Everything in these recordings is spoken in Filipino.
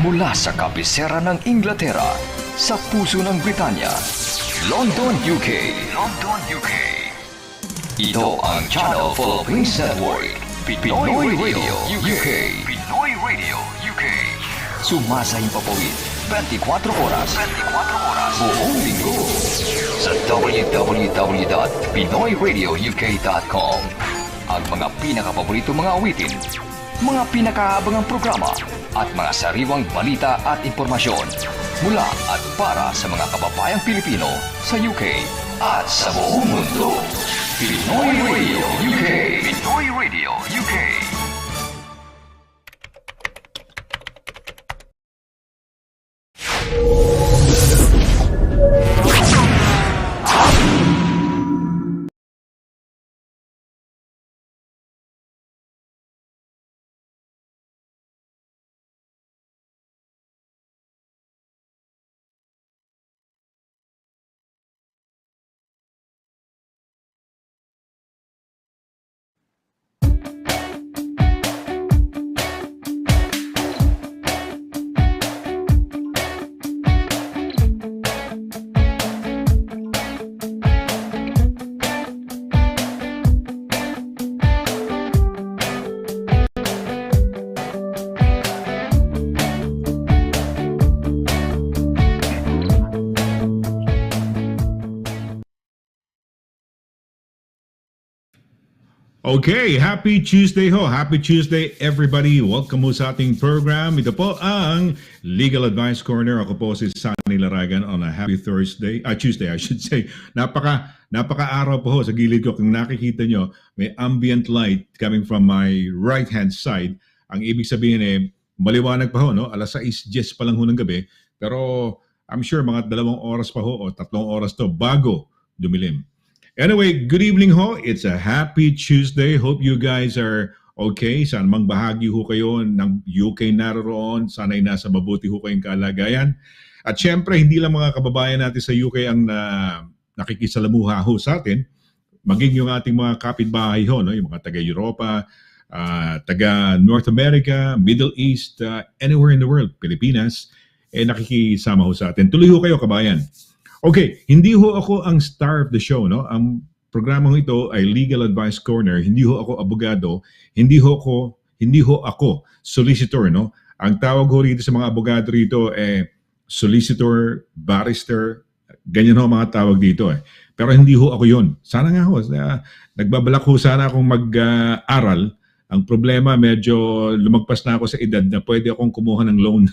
Mula sa kabisera ng Inglaterra, sa puso ng Britanya, London, UK. London, UK. Ito ang Channel Philippines Network, Pinoy Radio UK. Pinoy Radio UK. Sumasayang papawid 24 oras. 24 oras. Buong linggo. Sa www.pinoyradiouk.com. Ang mga pinakapaborito mga awitin, mga pinakaabangang programa, at mga sariwang balita at impormasyon mula at para sa mga kababayang Pilipino sa UK at sa buong mundo. Pinoy Radio UK. Pinoy Radio UK. Okay, happy Tuesday ho. Happy Tuesday everybody. Welcome mo sa ating program. Ito po ang Legal Advice Corner. Ako po si SONNY LARAGAN on a happy Tuesday I should say. Napaka-araw po ho sa gilid ko. Kung nakikita nyo, may ambient light coming from my right hand side. Ang ibig sabihin maliwanag pa ho, no? Alas 6:10 pa lang ho ng gabi. Pero I'm sure mga 2 oras pa ho o 3 oras to bago dumilim. Anyway, good evening ho. It's a happy Tuesday. Hope you guys are okay. Saan mang bahagi ho kayo ng UK naroon. Sana'y nasa mabuti ho kayong kalagayan. At syempre, hindi lang mga kababayan natin sa UK ang nakikisalamuha ho sa atin. Maging yung ating mga kapitbahay ho, no? Yung mga taga-Europa, taga North America, Middle East, anywhere in the world, Pilipinas, nakikisama ho sa atin. Tuloy ho kayo, kabayan. Okay, hindi ho ako ang star of the show, no? Ang programang ito ay Legal Advice Corner. Hindi ho ako abogado, hindi ho ako solicitor, no? Ang tawag ho rito sa mga abogado rito solicitor, barrister, ganyan ho mga tawag dito . Pero hindi ho ako 'yon. Sana nga ho, nagbabalak ho sana akong mag-aral. Ang problema, medyo lumagpas na ako sa edad na pwede akong kumuha ng loan.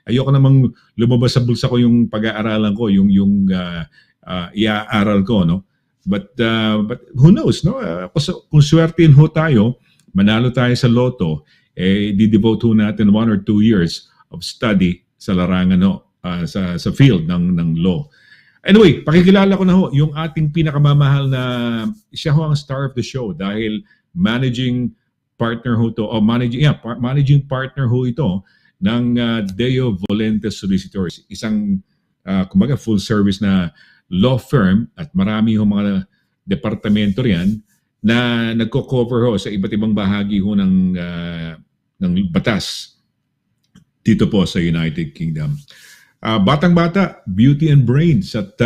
Ayoko namang lumabas sa bulsa ko yung pag-aaralan ko, yung i-aaral ko, no? But who knows, no? Kung swertein ho tayo, manalo tayo sa loto, di-devote ho natin 1 or 2 years of study sa larangan, no? Sa field ng law. Anyway, pakikilala ko na ho yung ating pinakamamahal na siya ho ang star of the show dahil managing partner ho to, managing partner ho ito ng Deo Volentes Solicitors, isang kumbaga full service na law firm at marami ho mga departamento riyan na nagko-cover ho sa iba't ibang bahagi ho ng batas dito po sa United Kingdom. Batang-bata, beauty and brains at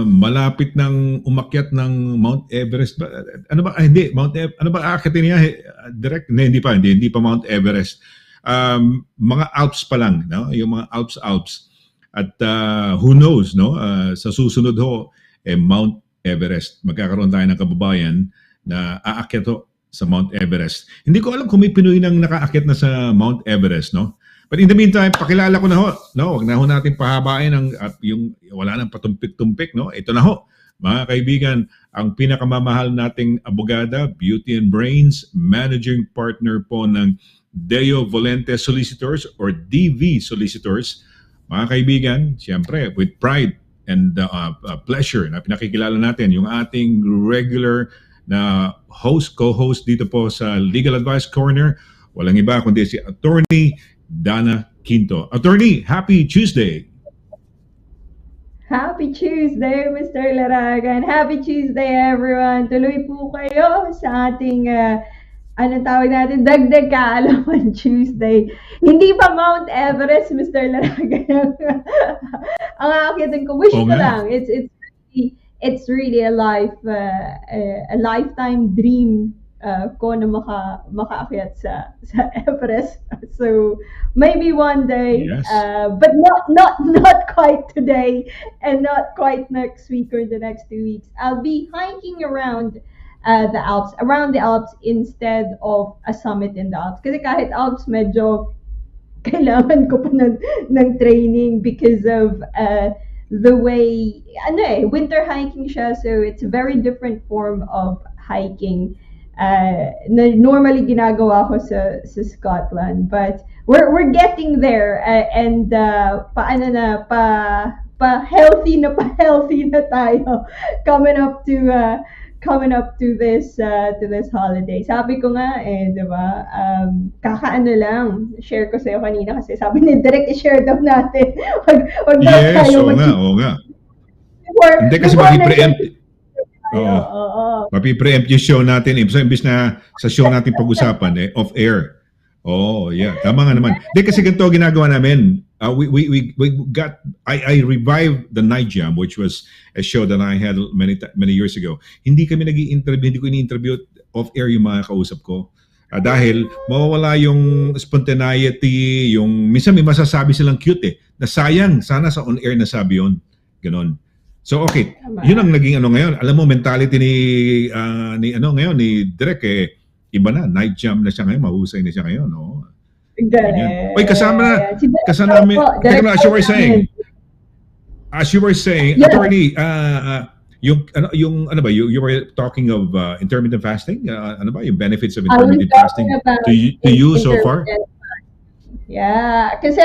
malapit ng umakyat ng Mount Everest. Ano ba? Hindi, Mount Everest. Ano ba aakitin niya? Direct? Hindi pa Mount Everest. Mga Alps pa lang, no? Yung mga Alps. At who knows, no? Sa susunod ho, Mount Everest. Magkakaroon tayo ng kababayan na aakyat ho sa Mount Everest. Hindi ko alam kung may Pinoy nang nakaakyat na sa Mount Everest, no? But in the meantime, pakilala ko na ho, no? Wag na ho natin pahabain yung wala nang patumpik-tumpik, no? Ito na ho, mga kaibigan, ang pinakamamahal nating abogada, beauty and brains, managing partner po ng Deo Volentes Solicitors or DV Solicitors. Mga kaibigan, siyempre, with pride and pleasure na pinakikilala natin yung ating regular na co-host dito po sa Legal Advice Corner. Walang iba kundi si Attorney DANNA Quinto. Attorney, happy Tuesday! Happy Tuesday, Mr. Laragan. Happy Tuesday, everyone. Tuloy po kayo sa ating Anong tawag natin, dagdag kaalaman Tuesday. Hindi pa Mount Everest, Mr. Laragan. Ang aakitin ko, wish Oo ko nga. lang. It's really a lifetime dream ko na makaakyat sa Everest. So maybe one day, Yes. but not quite today, and not quite next week or the next 2 weeks. I'll be hiking around the Alps instead of a summit in the Alps. Kasi kahit Alps, medyo kailangan ko pa ng training because of the way, winter hiking siya. So it's a very different form of hiking na normally ginagawa ko sa Scotland. But we're getting there, and paano na pa healthy na tayo coming up to this holiday. Sabi ko nga di ba? Kakaano lang, share ko sa'yo kanina kasi sabi ni Direk i-share daw natin. Wag daw Yes, tayo oo nga, oo nga. Hindi kasi before mapipreempt. Oo. Oo. Mapipreempt yung show natin. So, imbis na sa show natin pag-usapan, off-air. Oh, yeah. Tama nga naman. Hindi kasi ganito ginagawa namin. We got, I revived the Night Jam, which was a show that I had many years ago. Hindi kami nag-i-interview, hindi ko ini-interview off-air yung mga kausap ko. Dahil mawawala yung spontaneity, yung minsan may masasabi silang cute na sayang, sana sa on-air nasabi yun. Ganon. So okay, yun ang naging ngayon. Alam mo, mentality ni Direk iba na. Night Jam na siya ngayon, mahusay na siya ngayon. No? Galing. Oy, kasama namin. Teka na, as you were saying, Yeah. attorney, you were talking of intermittent fasting? Ano ba yung benefits of I was intermittent talking fasting about to you so far? Yeah, kasi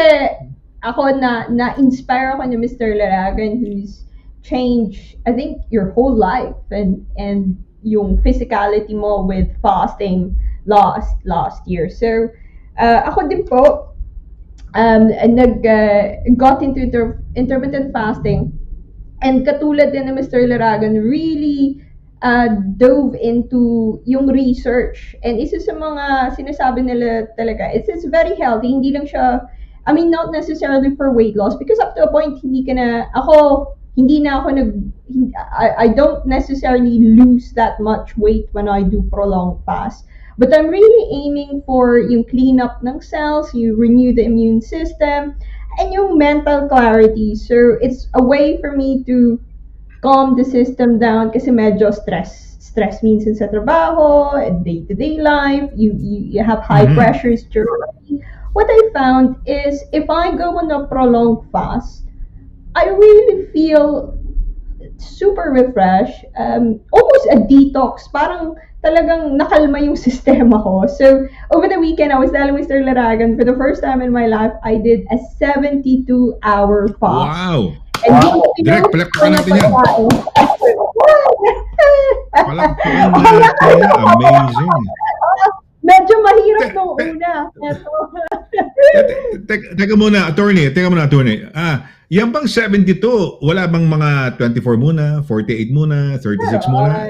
ako na-inspire ako ni Mr. Laragan, who's changed, I think, your whole life and yung physicality mo with fasting last year. So, ako din po, got into intermittent fasting, and katulad din ni Mr. Laragan, really dove into yung research. And isa sa mga sinasabi nila talaga, it's very healthy. Hindi lang siya, I mean, not necessarily for weight loss, because up to a point, I don't necessarily lose that much weight when I do prolonged fast. But I'm really aiming for yung clean up ng cells, you renew the immune system, and yung mental clarity. So it's a way for me to calm the system down kasi medyo stress minsan sa trabaho, day-to-day life, you have high pressures during. What I found is if I go on a prolonged fast, I really feel super refreshed, almost a detox, parang talagang nakalma yung sistema ko. So, over the weekend, I was telling Mr. Laragan, for the first time in my life, I did a 72-hour fast. Wow! And Direk, palakpakan natin yan. Palakpakan natin yan. Amazing. Medyo mahirap nung una. Teka muna, attorney. Yan bang 72, wala bang mga 24 muna, 48 muna, 36 muna?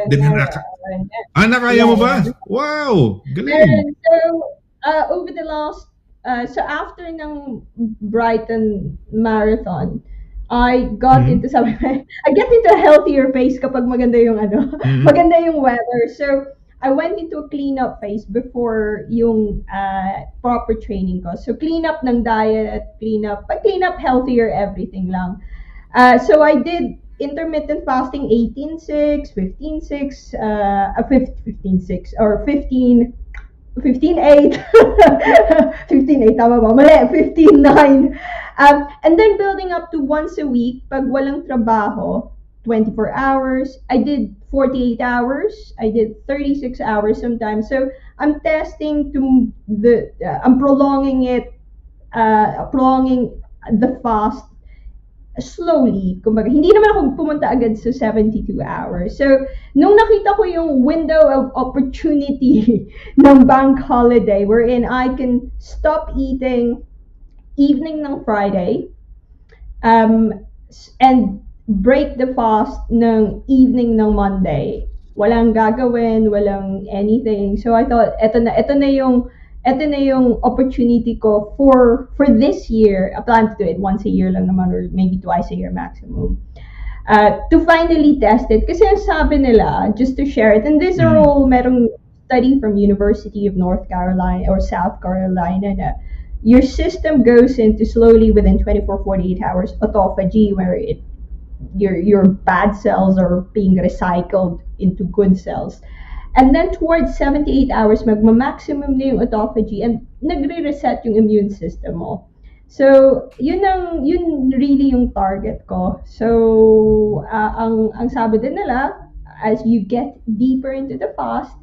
Nakaya mo ba? Wow! Galing! So, over the last, so after ng Brighton Marathon, I got into I get into a healthier phase kapag maganda yung maganda yung weather. So, I went into a cleanup phase before yung proper training ko. So, clean up ng diet, clean up healthier, everything lang. So, I did intermittent fasting 18-6, 15-6, 15-6, or 15-8. 15-8, tama ba? Mali, 15-9. And then building up to once a week, pag walang trabaho, 24 hours. I did 48 hours. I did 36 hours sometimes. So I'm testing I'm prolonging the fast slowly. Kumbaga, hindi naman ako pumunta agad sa 72 hours. So, nung nakita ko yung window of opportunity ng bank holiday wherein I can stop eating evening ng Friday, and break the fast ng evening ng Monday, walang gagawin, walang anything. So I thought, eto na yung opportunity ko for this year. I plan to do it once a year lang naman, or maybe twice a year maximum. To finally test it. Kasi ang sabi nila, just to share it, and these are all, merong study from University of North Carolina or South Carolina na your system goes into slowly within 24-48 hours autophagy, where your bad cells are being recycled into good cells. And then towards 78 hours, magma-maximum na yung autophagy and nagre-reset yung immune system mo. So, yun really yung target ko. So, ang sabi din nila, as you get deeper into the fast,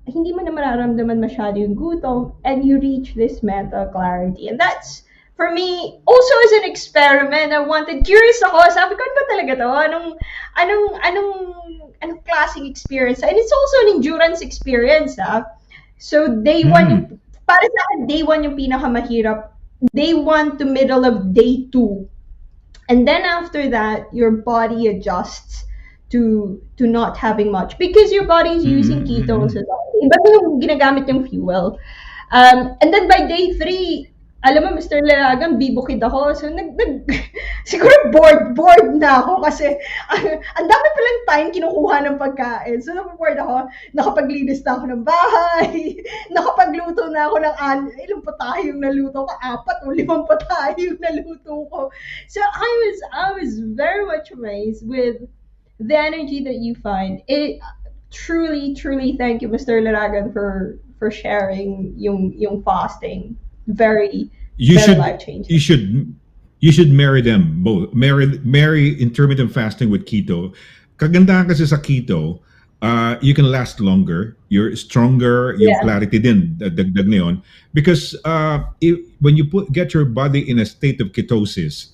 hindi mo na mararamdaman masyado yung gutom, and you reach this mental clarity. And that's, for me, also as an experiment, curious ako, sabi ko, ano ba talaga to? Anong klaseng experience? And it's also an endurance experience, ha? So, day one, para sa akin, day one yung pinakamahirap. Day one to middle of day two. And then after that, your body adjusts to not having much because your body is using ketones as well. Iba yung ginagamit yung fuel. And then by day 3, alam mo, Mr. Laragan, bibukid ako. So, siguro bored na ako kasi ang dami palang time kinukuha ng pagkain. So, bored ako. Nakapaglinis na ako ng bahay. Nakapagluto na ako ng ilang patayong naluto ko. 4 o 5 patayong naluto ko. So, I was very much amazed with the energy that you find. It truly thank you, Mr. Laragan, for sharing yung fasting. Very life-changing. You should marry them both. Marry intermittent fasting with keto. Kagandahan kasi sa keto, you can last longer. You're stronger. Yung clarity din dagdag na yun. Because when you get your body in a state of ketosis,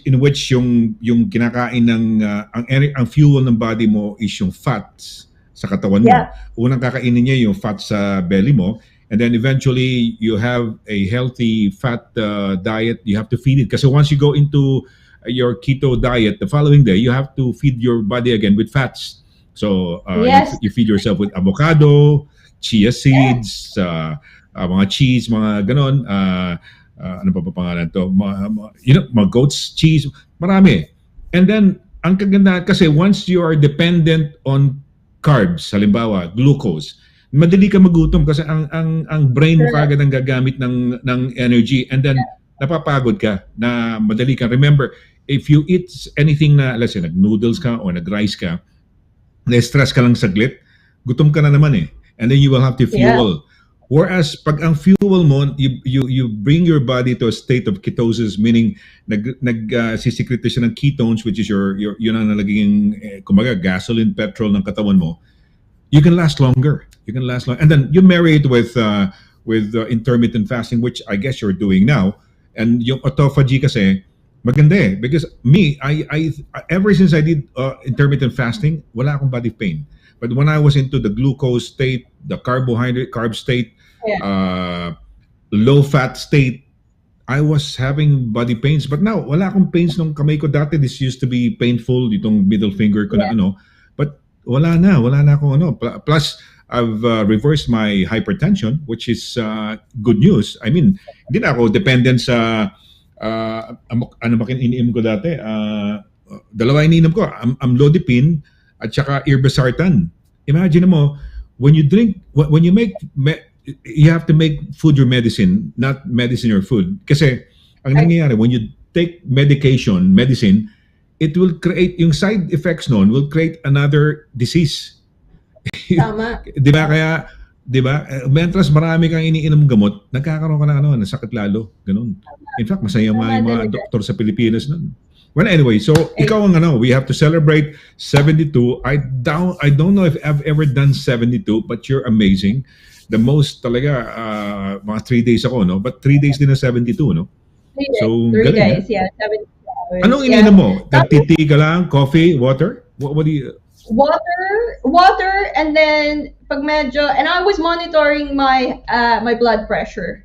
in which yung kinakain ng ang fuel ng body mo is yung fats sa katawan mo. Unang kakainin niya yung fat sa belly mo, and then eventually you have a healthy fat diet. You have to feed it kasi once you go into your keto diet, the following day you have to feed your body again with fats. So you feed yourself with avocado, chia seeds, mga cheese, mga ganon. Ano pa pangalan to? Mga goat's cheese, marami. And then, ang kagandahan kasi once you are dependent on carbs, halimbawa, glucose, madali ka magutom kasi ang brain mo kagad ang gagamit ng energy, and then napapagod ka na madali ka. Remember, if you eat anything na, let's say, nag-noodles ka o nag-rice ka, na-stress ka lang saglit, gutom ka na naman eh. And then you will have to fuel. Whereas pag ang fuel mo, you bring your body to a state of ketosis, meaning sisikreto siya ng ketones, which is yun ang nalaging kumbaga gasoline, petrol ng katawan mo. You can last longer. And then you marry it with intermittent fasting, which I guess you're doing now. And yung autophagy kasi maganda eh, because I ever since I did intermittent fasting, wala akong body pain. But when I was into the glucose state, the carb state, low fat state, I was having body pains. But now, wala akong pains nung kamay ko dati. This used to be painful, itong middle finger ko na ano. But wala na akong ano. Plus, I've reversed my hypertension, which is good news. I mean, hindi na ako dependent sa ano ba iniinom ko dati? Dalawa iniinom ko, amlodipine at saka irbesartan. Imagine mo, when you have to make food your medicine, not medicine your food. Kasi ang nangyayari, when you take medicine, it will create, yung side effects nun will create another disease. Tama. Di ba? Mentras marami kang iniinom gamot, nagkakaroon ka ng sakit lalo. Ganun. In fact, masaya mga doktor sa Pilipinas nun. Well, anyway, so ikaw ang we have to celebrate 72. I don't know if I've ever done 72, but you're amazing. The most talaga, mga 3 days ako, no? But 3 days din na 72, no? 3 days. So, 3 galing, days, yeah. 72 hours. Anong ininom mo? Nagtiti ka lang? Coffee? Water? What do you... Water, and then pag medyo, and I was monitoring my blood pressure.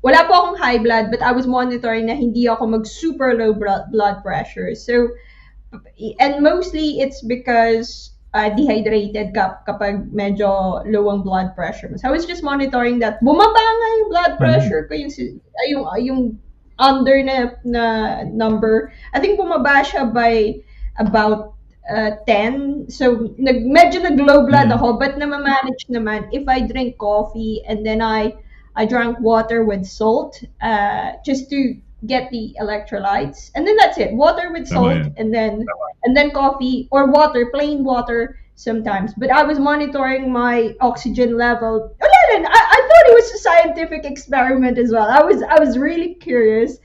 Wala po akong high blood, but I was monitoring na hindi ako mag super low blood pressure. So, and mostly it's because dehydrated kapag medyo low ang blood pressure mo. So I was just monitoring that. Bumaba nga yung blood pressure ko, yung under na number. I think bumaba siya by about 10. So medyo nag-low blood ako, but namamanage naman if I drink coffee and then I drank water with salt just to get the electrolytes, and then that's it. Water with salt, and then coffee or water, plain water sometimes. But I was monitoring my oxygen level. I thought it was a scientific experiment as well. I was really curious,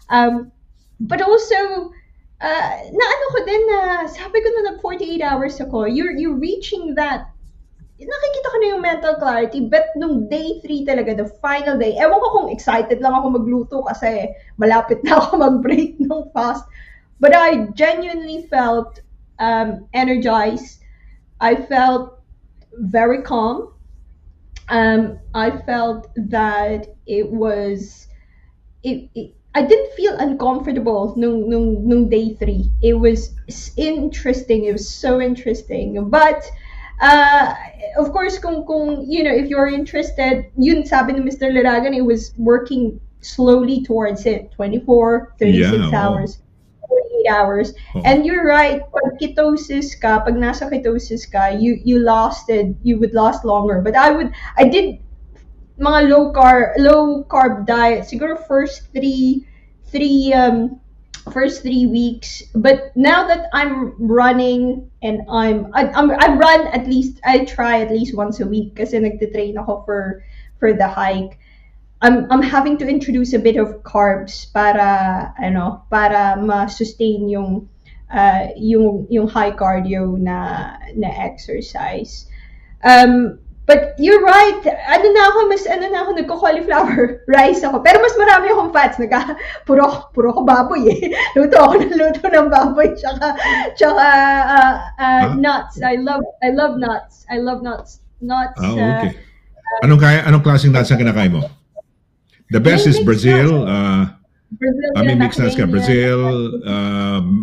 but also na ano ko din na sabi ko na 48 hours ako. You're reaching that. Nakikita ko na yung mental clarity, but nung day 3 talaga, the final day, ewan ko kung excited lang ako magluto kasi malapit na ako mag-break ng fast. But I genuinely felt energized. I felt very calm. I felt that I didn't feel uncomfortable nung day 3. It was interesting. It was so interesting. But of course, kung if you're interested, yun sabi ni Mr. Laragan, it was working slowly towards it. 24, 36 hours, 48 hours. And you're right, pag ketosis ka, pag nasa ketosis ka, you would last longer. But I did mga low carb diet. Siguro first three weeks, but now that I'm running and I try at least once a week kasi nagtitrain ako for the hike. I'm having to introduce a bit of carbs para ma-sustain yung high cardio na exercise. But you're right. Nagko-cauliflower rice ako. Pero mas marami akong fats. Puro ako baboy eh. Luto ako ng baboy. Tsaka nuts. I love nuts. I love nuts. Okay. Anong klaseng nuts ang kinakain mo? The best is Brazil. Mixed nuts ka. Brazil,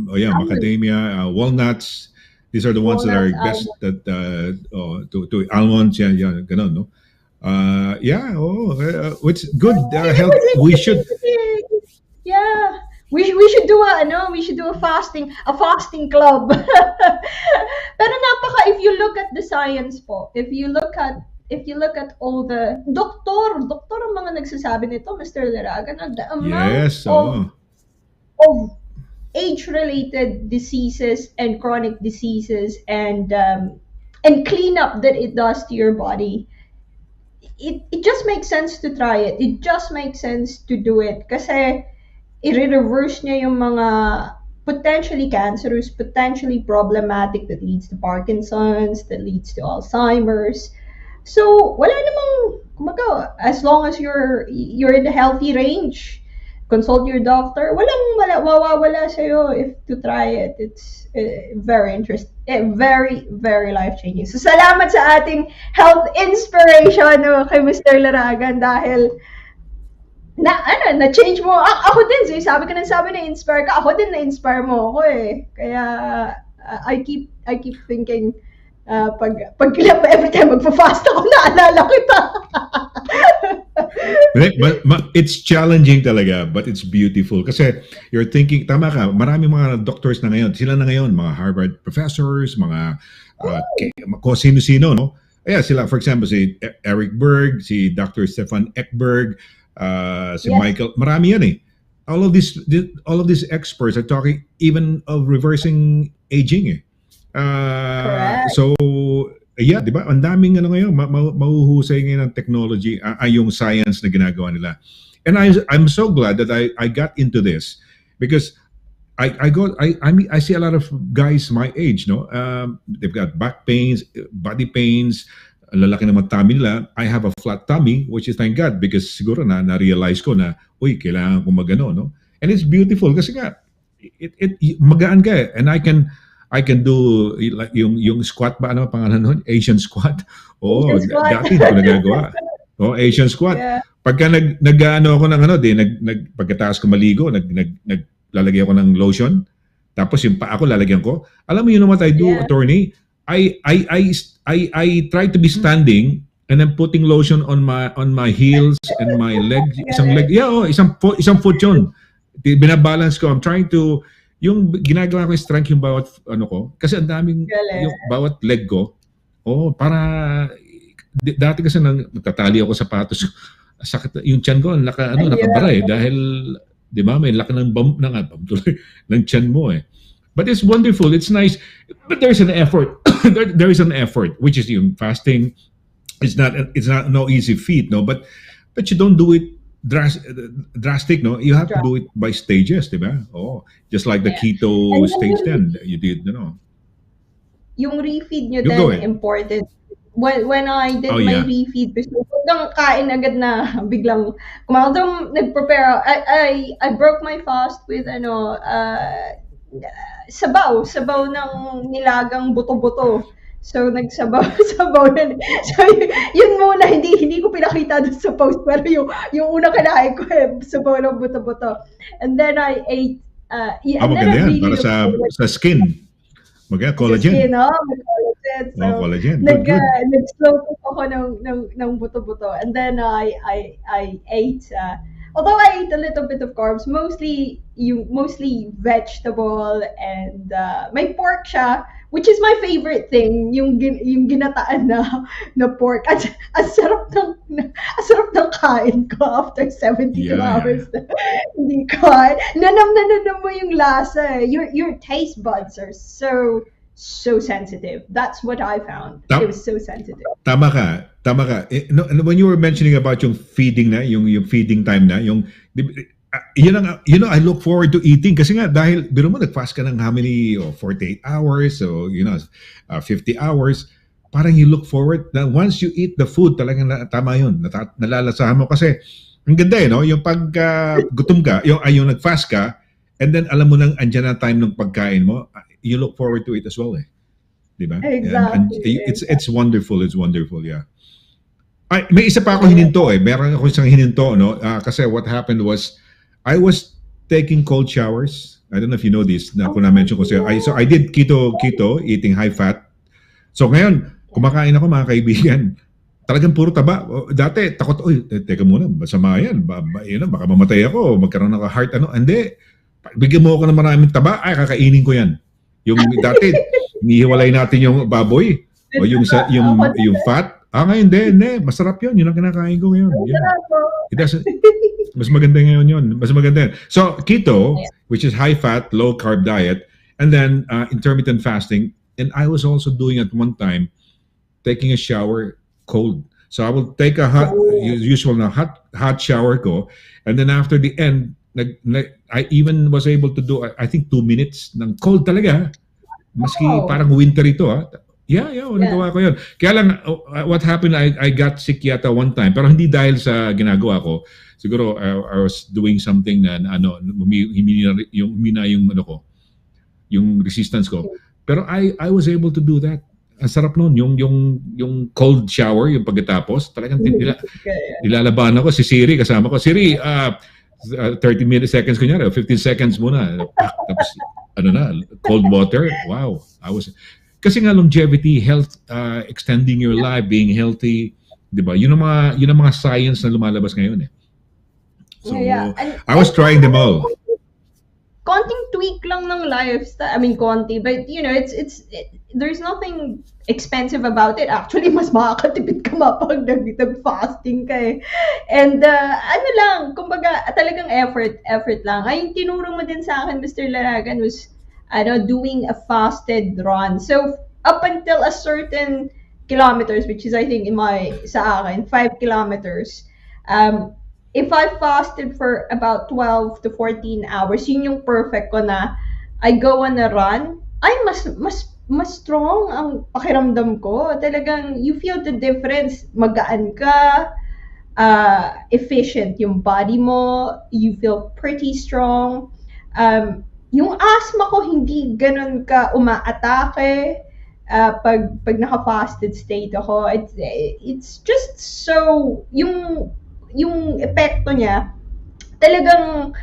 macadamia, walnuts. These are the ones that are best that to almonds, ganon, no? It's good health. We should do a fasting club. Pero if you look at the science po, if you look at all the doktor ang mga nagsasabi nito, Mr. Laragan, the amount of age-related diseases and chronic diseases and cleanup that it does to your body, it just makes sense to try it. It just makes sense to do it kasi i-reverse niya yung mga potentially cancerous, potentially problematic that leads to Parkinson's, that leads to Alzheimer's. So wala namang as long as you're in the healthy range, consult your doctor. Walang mawawala sa'yo if to try it. It's very interesting, very, very life-changing. So salamat sa ating health inspiration kay Mr. Laragan dahil na-change mo. Ako din, sabi na-inspire ka. Ako din na-inspire mo ako eh. Kaya I keep thinking every time magpa-fast ako, naalala kita. But it's challenging talaga, but it's beautiful. Kasi you're thinking, tama ka, marami mga doctors na ngayon, sila na ngayon, mga Harvard professors, mga sino-sino, no? Sila, for example, si Eric Berg, si Dr. Stefan Ekberg, si Michael, marami yan eh. All of these experts are talking even of reversing aging eh. So, di ba? Ang daming ngayon, mahuhusay ngayon ng technology, yung science na ginagawa nila. And I'm so glad that I got into this because I see a lot of guys my age, no? They've got back pains, body pains, lalaki naman tummy nila. I have a flat tummy, which is thank God because siguro na-realize ko na, kailangan ko magano, no? And it's beautiful kasi nga, magaan ka eh. And I can do like yung squat ba, ano pangalan nun? Asian squat. Dati hindi ko nagagawa. Asian squat. Yeah. Pagka nag-ano ako ng pagkataas ko maligo, naglalagay ako ng lotion. Tapos yung paa ko lalagyan ko. Alam mo yun what I do, attorney? I try to be standing and then putting lotion on my heels and my legs. Isang leg, yeah, isang foot yun. Binabalance ko. I'm trying to, yung ginagawa ko yung strength yung bawat ano ko. Kasi ang daming, yung bawat leg ko. Oh, para, dati kasi nagtatali ako sapatos. Sakit, yung tiyan ko, nakabara eh. Dahil, di ba, may laki ng bump ng tiyan mo eh. But it's wonderful. It's nice. But there's an effort. there is an effort, which is yung fasting. It's not no easy feat, no. But you don't do it drastic, no. You have to do it by stages, diba? Oh, just like the keto stage 10 you did, you know. Yung refeed nyo din important. When I did my refeed, gusto kang kain agad na biglang kumakadong nag-prepare. I broke my fast with sabaw ng nilagang buto-buto. So nagsabaw na. So yun muna, hindi ko pinakita doon sa post, pero yung una kinain ko sabaw ng buto-buto. And then I ate and then I really para sa skin. Maganda collagen. Skin, collagen. So collagen. nag-slow cook ako ng buto-buto. And then I ate although I ate a little bit of carbs, mostly vegetable and may pork siya, which is my favorite thing, yung ginataan na pork. At ang sarap ng kain ko after 72 hours. Hindi ko. Nanam mo yung lasa. Your taste buds are so sensitive. That's what I found. It was so sensitive. Tama ka. When you were mentioning about yung feeding na, yung feeding time na, yung I look forward to eating kasi nga dahil biro mo nag-fast ka ng how many 48 hours, so 50 hours, parang you look forward na once you eat the food talagang tama yun, nalalasahan mo kasi ang ganda no, yung pag gutom ka, yung nag-fast ka and then alam mo nang andyan na time ng pagkain mo, you look forward to it as well eh. Diba? Exactly. And it's wonderful, yeah. Ay, may isa pa ako hininto eh. Meron ako isang hininto, no? Kasi what happened was, I was taking cold showers. I don't know if you know this, na kung na-mention ko sa'yo. So I did keto, eating high fat. So ngayon, kumakain ako mga kaibigan. Talagang puro taba. Dati, takot, teka muna, masama yan. Baka mamatay ako, magkaroon ng heart, Hindi. Bigyan mo ako ng maraming taba, kakainin ko yan. Yung dati, nihiwalay natin yung baboy, o yung fat. Ngayon, hindi. Masarap yun. Yun ang kinakain ko ngayon. It doesn't, mas maganda ngayon yun. Mas maganda. So, keto, which is high-fat, low-carb diet, and then intermittent fasting. And I was also doing at one time, taking a shower cold. So, I will take a hot shower ko, and then after the end, I even was able to do, I think 2 minutes ng cold talaga. Maski parang winter ito, nagawa ko yun. Kaya lang, what happened, I got sick yata one time, pero hindi dahil sa ginagawa ko. Siguro, I was doing something na, humina yung resistance ko. Pero I was able to do that. Ang sarap nun, yung cold shower, yung pagkatapos, talagang nilalaban ako, si Siri, kasama ko. Siri, 30 seconds kunyari, 15 seconds muna. Tapos, cold water. Wow. Kasi nga longevity, health, extending your life, being healthy, di ba? Yun ang mga science na lumalabas ngayon eh. So, I was trying them all. Konting tweak lang ng lifestyle. I mean, konti, but there's nothing expensive about it. Actually, mas makakatipid ka pag nag-fasting ka eh. And kumbaga, talagang effort lang. Ay, tinuro mo din sa akin, Mr. Laragan, was doing a fasted run. So up until a certain kilometers, which is I think sa akin 5 kilometers, if I fasted for about 12 to 14 hours, yun yung perfect ko na I go on a run, ay mas strong ang pakiramdam ko. Talagang you feel the difference. Magaan ka, efficient yung body mo, you feel pretty strong. Yung asthma ko hindi ganun ka umaatake pag naka-fasted state ako. It's just so yung epekto niya talagang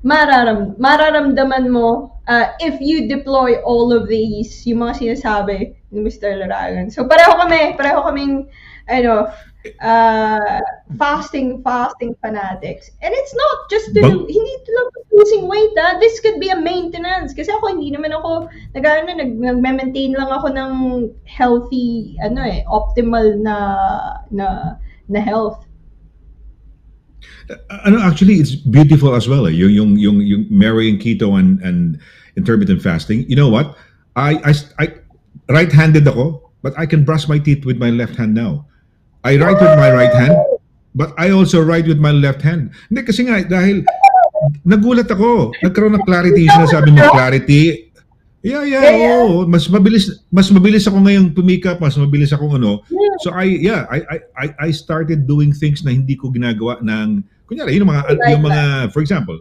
mararamdaman mo if you deploy all of these, yung mga sinasabi, ni Mr. Laragan. So pareho kaming ano, fasting fanatics. And it's not just to, Bang, hindi to lang losing weight, this could be a maintenance. Kasi ako, hindi naman ako, nag-maintain lang ako ng healthy, optimal na health. Actually, it's beautiful as well. Yung marrying keto and intermittent fasting. You know what? I right-handed ako, but I can brush my teeth with my left hand now. I write with my right hand, but I also write with my left hand. Hindi kasi nga dahil nagulat ako. Nagkaroon ng clarity, sinasabi mo clarity. Yeah, oo. Mas mabilis ako ngayong pumikap, mas mabilis ako ano. So I started doing things na hindi ko ginagawa ng kunyari, yung mga for example,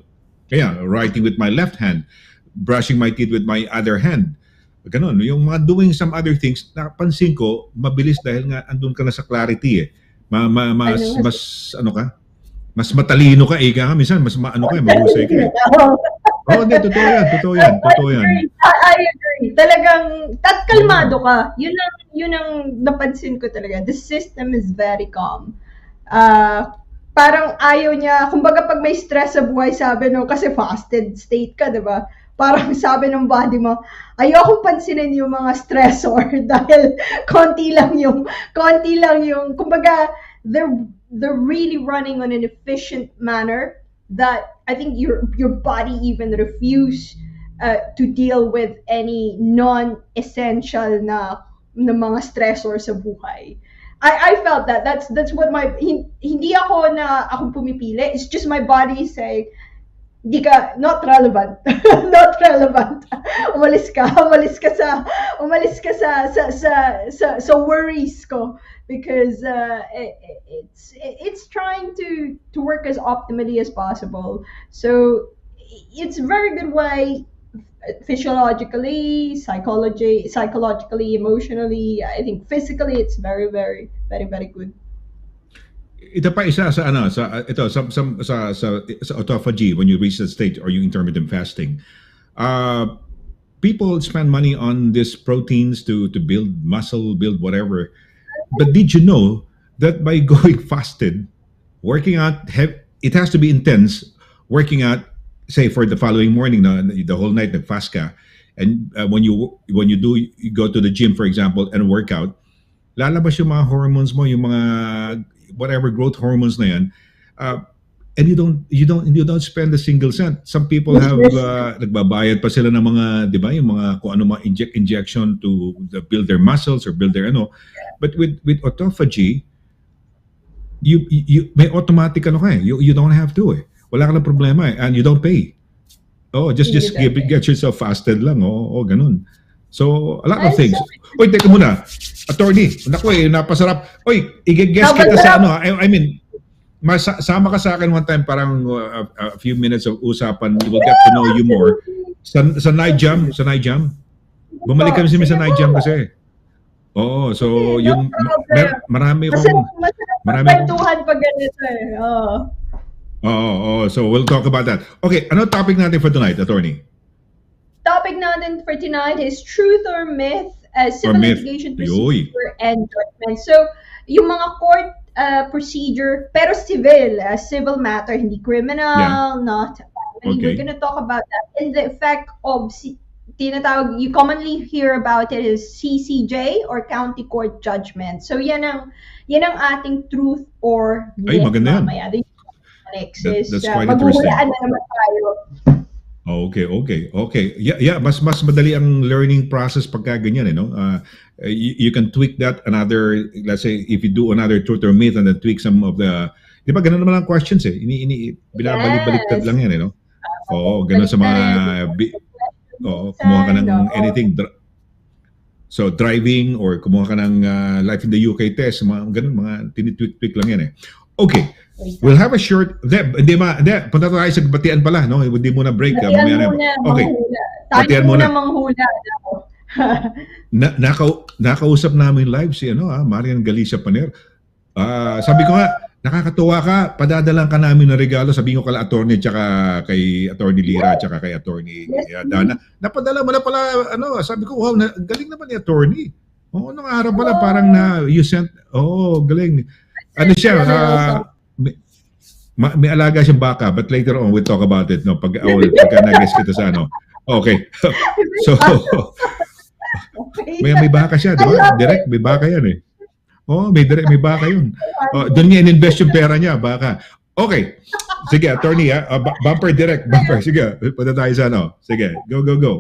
writing with my left hand, brushing my teeth with my other hand. Ganun, yung mga doing some other things, napansin ko, mabilis dahil nga andun ka na sa clarity eh. Mas matalino ka eh, minsan mas mahusay ka eh. Oh, hindi, totoo yan. I agree. Talagang, kalmado ka. Yun ang napansin ko talaga. The system is very calm. Parang ayaw niya, kumbaga pag may stress sa buhay, sabi kasi fasted state ka, diba? Parang sabi ng body mo, ayokong pansinin yung mga stressor dahil konti lang yung, kumbaga, they're really running on an efficient manner that I think your body even refuse to deal with any non-essential na mga stressor sa buhay. I felt that. That's what hindi ako na ako pumipili. It's just my body saying, hindi ka, not relevant. Not relevant. Umalis ka sa worries ko because it's trying to work as optimally as possible. So it's a very good way physiologically, psychologically, emotionally, I think physically it's very, very, very, very good. Ito pa isa sa autophagy when you reach that stage or yung intermittent fasting. People spend money on these proteins to build muscle, build whatever. But did you know that by going fasted, working out, it has to be intense, working out, say for the following morning, the whole night nag-fast ka, and when you go to the gym, for example, and work out, lalabas yung mga hormones mo, yung mga whatever growth hormones na yan, and you don't spend a single cent. Some people have nagbabayad pa sila ng mga, 'di ba, yung mga kung ano mga injection to build their muscles or build their ano. But with autophagy, you may automatic you don't have to eh. Wala ka ng problema eh, and you don't pay. Oh, just get yourself fasted lang, ganun. So, a lot of things. Oy, teka muna. Attorney, naku napasarap. Oy, i-guess kita sa I mean, sama ka sa akin one time, parang a few minutes of usapan, we will get to know you more. Sa night jam. Bumalik kami sa night jam kasi. Oo, so yung marami akong kwentuhan pag ganito eh. So we'll talk about that. Okay, ano topic natin for tonight, attorney? Topic natin for tonight is truth or myth, civil litigation procedure and judgment. So, yung mga court procedure, pero civil matter, hindi criminal, not family. We're gonna talk about that. And the effect of tinatawag, you commonly hear about it is CCJ or county court judgment. So yan ang ating truth or myth. Ay, maganda yan. That's quite interesting. Maghuhulaan na naman tayo. Okay. Yeah, mas madali ang learning process pagka ganyan you can tweak that let's say if you do another truth or myth and then tweak some of the, di ba ganun naman ang questions eh. Binabalik-baliktad lang yan ganun sa mga kumuha ka ng anything. So driving or kumuha ka ng life in the UK test, mga ganun, mga tinitweak lang yan eh. Okay. We'll have a short. Hindi, punta tayo sa batian pala, no? Hindi muna break. Okay. Batian muna. Manghula. Nakausap namin live si Marian Galicia Paner. Sabi ko nga, nakakatuwa ka, padadalan ka namin ng regalo, sabihin ko kala attorney tsaka kay attorney Lira tsaka kay attorney Danna. Napadala mo na pala, sabi ko, wow, galing naman ni attorney. Oo, nung araw pala parang na you sent, galing. Ano siya, may alaga siyang baka, but later on we'll talk about it, no, pagka nag-guest kita sa ano. Okay. So, Okay. may baka siya, di I ba? love Direct, may baka yan eh. May baka yun. Doon niya in-invest yung pera niya, baka. Okay. Sige, attorney, bumper direct, bumper. Sige, punta tayo sa ano. Sige, go, go, go.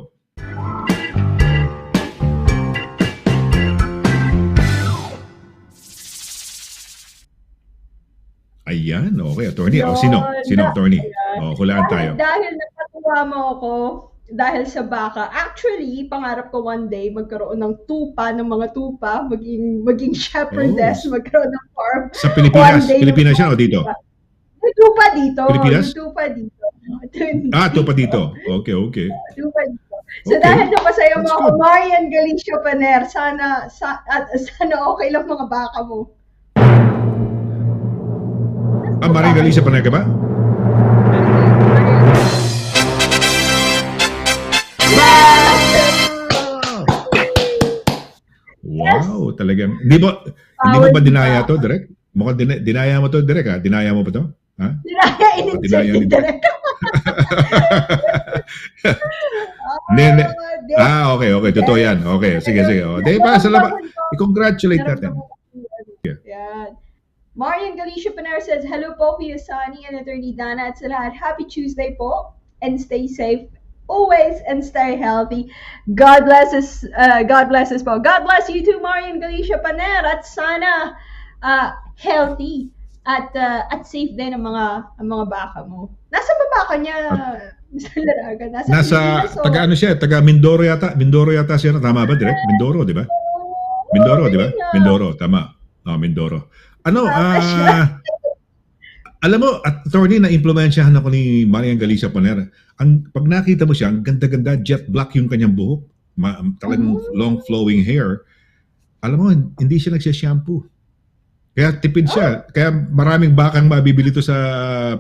Ayan, okay, attorney. Sino? Sino, attorney? Hulaan tayo. Dahil napatuwa mo ako, dahil sa baka. Actually, pangarap ko one day magkaroon ng tupa, ng mga tupa, maging shepherdess, magkaroon ng farm. Sa Pilipinas? Pilipinas siya o dito? May tupa dito. Pilipinas? May tupa dito. Tupa dito. Okay, okay. Tupa dito. So dahil napasaya mo ako, Marian Galicia Paner, sana okay lang mga baka mo. Marian Galicia Paner ka ba? Wow, talagang. Hindi mo ba dinaya to, Direk? Mukhang dinaya mo to, Direk, ha? Dinaya mo pa to? Ha? Dinaya ni Direk. Okay. Totoo yan. Okay, sige. Salamat. I-congratulate natin. Yeah. Marian Galicia Paner says, hello po, Kuya Sonny and Attorney Dana at sa lahat. Happy Tuesday po and stay safe always and stay healthy. God bless us. God bless us po. God bless you too, Marian Galicia Paner, at sana healthy at safe din ang mga baka mo. Nasa ba baka niya? Sa Laragan. Taga ano siya? Taga Mindoro yata. Mindoro yata siya. Tama ba, Direk? Mindoro, di ba? Mindoro, di ba? Mindoro, tama. Mindoro. Alam mo, attorney, na-impluwensyahan ako ni Marian Galicia Paner. Pag nakita mo siya, ang ganda-ganda, jet black yung kanyang buhok. Talagang long flowing hair. Alam mo, hindi siya nagsya-shampoo. Kaya tipid siya. Kaya maraming bakang mabibili to sa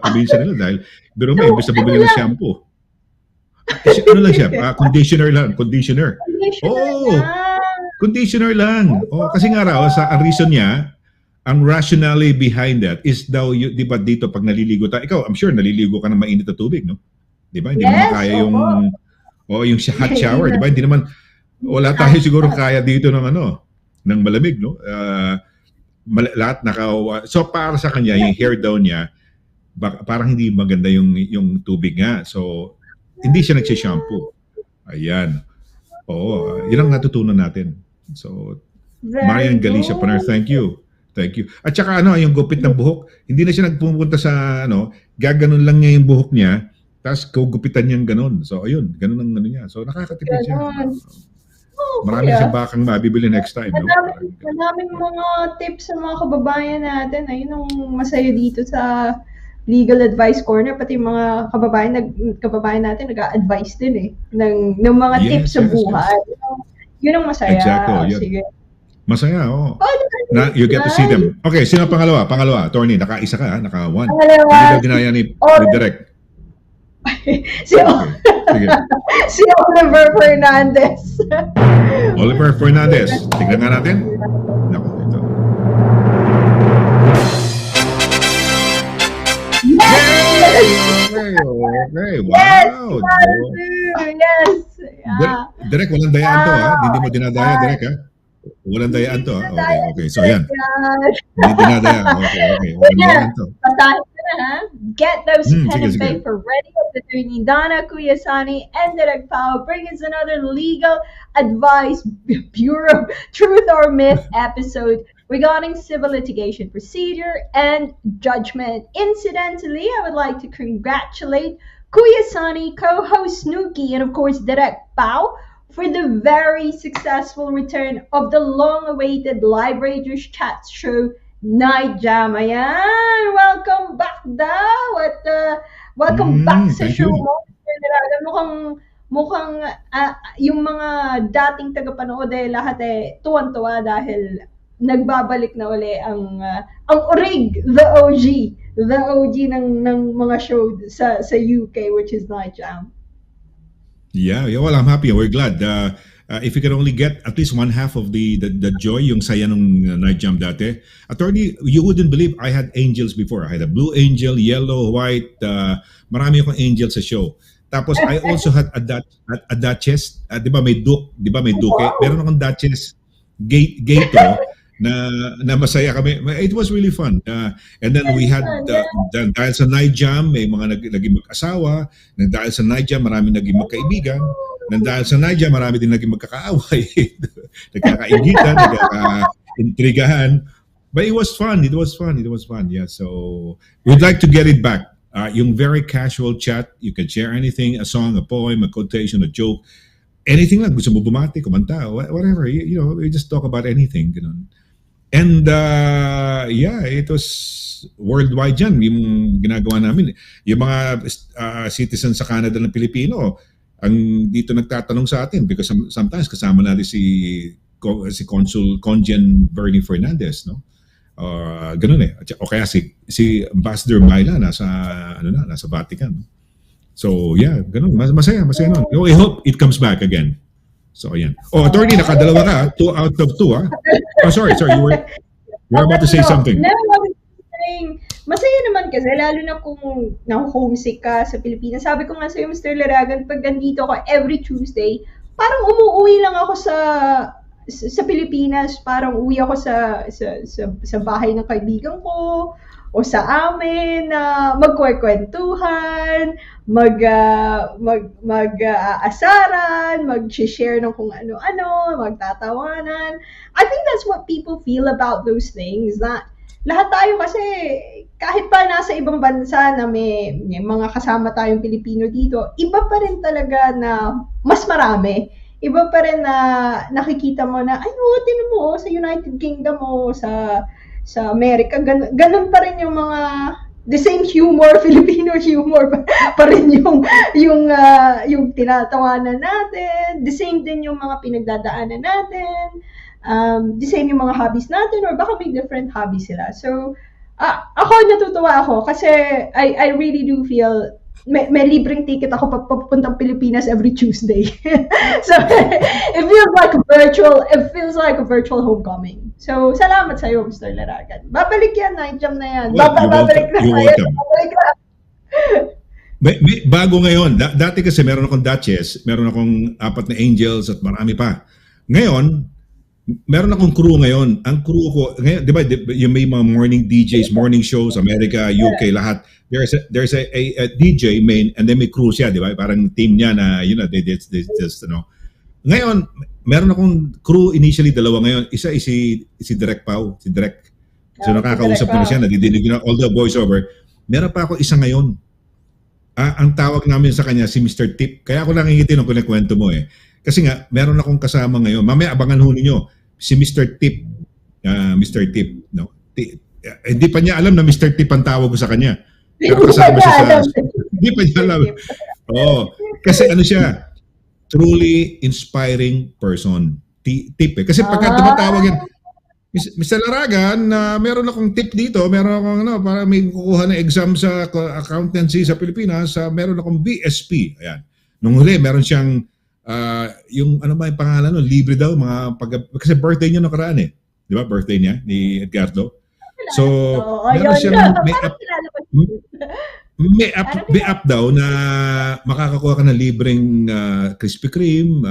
probinsya nila dahil biro mo, imbes na bumili ng shampoo. Ano lang siya? Conditioner lang. Conditioner. Conditioner lang. Kasi nga raw, ang reason niya, ang rationale behind that is daw, di ba dito pag naliligo tayo, ikaw, I'm sure naliligo ka ng mainit na tubig, no? Di ba? Hindi naman kaya yung hot shower, di ba? Hindi naman, wala tayo siguro kaya dito ng malamig, no? Lahat so para sa kanya, yung hair down niya, parang hindi maganda yung tubig nga. So, hindi siya nagsishampoo. Ayan. Yun ang natutunan natin. So, Marian Galicia Paner, thank you. Thank you. At saka yung gupit ng buhok, hindi na siya nagpupunta sa gaganon lang niya yung buhok niya, tapos gugupitan niya ganon. So ayun, ganon ang niya. So nakakatipid siya. Marami siyang bakang mabibili next time. Maraming mga tips sa mga kababayan natin. Ayun ang masaya dito sa Legal Advice Corner, pati mga kababayan natin nag-a-advise din ng mga tips sa buhay. Yun ang masaya. Exactly. Sige. Masaya, you get to see them. Okay, sino pangalawa? Attorney, naka-isa ka, naka-1. Hindi daw dinaya ni Direk. Si Oliver Fernandez. Oliver Fernandez. Tignan nga natin. Naku, ito. Okay. Wow. Yes. Direk, walang dayaan to, ha? Hindi mo dinadaya, Direk, ha? Walang dayaan to, ha? Okay. So, yan. Hindi dinadaya. Okay. Walang dayaan to. Basahin ko na, ha? Get those pen and paper ready at the Attorney Dana, Kuya Sonny, and Direk Pao. Bring us another Legal Advice Bureau Truth or Myth episode regarding civil litigation procedure and judgment. Incidentally, I would like to congratulate Kuya Sonny, co-host Snooki, and of course Direk Pao for the very successful return of the long-awaited Live Rangers Chat Show Night Jam. Ayan! Welcome back daw! At welcome back sa show mo. Mukhang yung mga dating tagapanood lahat tuwan-tuwa dahil nagbabalik na uli ang orig, the OG ng mga show sa UK, which is Night Jam. Yeah, well, I'm happy. We're glad. If you can only get at least one half of the joy, yung saya nung night jam dati. Attorney, you wouldn't believe I had angels before. I had a blue angel, yellow, white. Marami akong angel sa show. Tapos I also had a duchess. Di ba may duke? Di ba may duke? Wow. Meron akong duchess. Gato na masaya kami. It was really fun. And then we had, dahil sa night jam, may mga naging mag-asawa. Dahil sa night jam, marami naging magkaibigan. Dahil sa night jam, marami din naging magkakaaway. Nagkakaingitan, nagkakaintrigahan. But it was fun. It was fun. It was fun. Yeah. So we'd like to get it back. Yung very casual chat, you can share anything, a song, a poem, a quotation, a joke, anything lang. Gusto mo bumati, kumanta, whatever. You know, we just talk about anything. You know. And yeah, it was worldwide dyan, yung ginagawa namin. Yung mga citizens sa Canada ng Pilipino, ang dito nagtatanong sa atin because sometimes kasama natin si Consul Conjen Bernie Fernandez, no? Ganun eh. O kaya si Ambassador Myla nasa Vatican. No? So yeah, ganun. Masaya nun. I hope it comes back again. So ayan. Oh, attorney, nakadalawa ka. 2 out of 2, ha? Oh, sorry. You were about to say something. No, I was saying, masaya naman kasi, lalo na kung na-homesick ka sa Pilipinas. Sabi ko nga sa'yo, Mr. Laragan, pag nandito ako every Tuesday, parang umuwi lang ako sa Pilipinas. Parang uwi ako sa bahay ng kaibigan ko o sa amin na magkwekwentuhan, mag-aasaran, mag-share ng kung ano-ano, magtatawanan. I think that's what people feel about those things. Na lahat tayo kasi, kahit pa nasa ibang bansa na may mga kasama tayong Pilipino dito, iba pa rin talaga na mas marami. Iba pa rin na nakikita mo na, ay, tinan mo, sa United Kingdom mo, sa Amerika, ganun pa rin yung mga the same humor, Filipino humor pa rin yung tinatawanan natin, the same din yung mga pinagdadaanan natin, the same yung mga hobbies natin, or baka may different hobbies sila. So, ako natutuwa ako kasi I really do feel may libreng ticket ako papuntang Pilipinas every Tuesday. So, it feels like a virtual homecoming. So, salamat sa iyo, Mr. Laragan. Babalik yan, night jam na yan. Babalik na tayo. Babalik na. Bago ngayon, dati kasi meron akong duchess, meron akong 4 na angels at marami pa. Ngayon, meron akong crew ngayon. Ang crew ko, ngayon, di ba, yung may mga morning DJs, morning shows, America, UK, lahat. There's a DJ main and then may crew siya, di ba? Parang team niya na, they just, Ngayon, meron akong crew initially, 2 ngayon. Isa is si Direk Pau, si Direk. So nakakausap ko na siya, nadidinig na all the voiceover. Meron pa ako isa ngayon. Ang tawag namin sa kanya si Mr. Tip. Kaya ako nakikita nung kunikwento mo eh. Kasi nga, meron akong kasama ngayon. Mamaya abangan ho ninyo. Si Mr. Tip. Mr. Tip. No? Hindi pa niya alam na Mr. Tip ang tawag ko sa kanya. Pero kasama siya sa... Hindi pa niya alam. Oo. Kasi ano siya, truly inspiring person. Tip eh. Kasi pagka tumatawag yan, Mr. Laragan, meron akong tip dito, meron akong para may kukuha ng exam sa accountancy sa Pilipinas, meron akong BSP. Ayan. Nung huli, meron siyang yung ano ba yung pangalan nun? Libre daw kasi birthday niya nakaraan eh. Di ba? Birthday niya ni Edgardo. So, meron siyang may app daw na makakakuha ka ng libreng Krispy Kreme,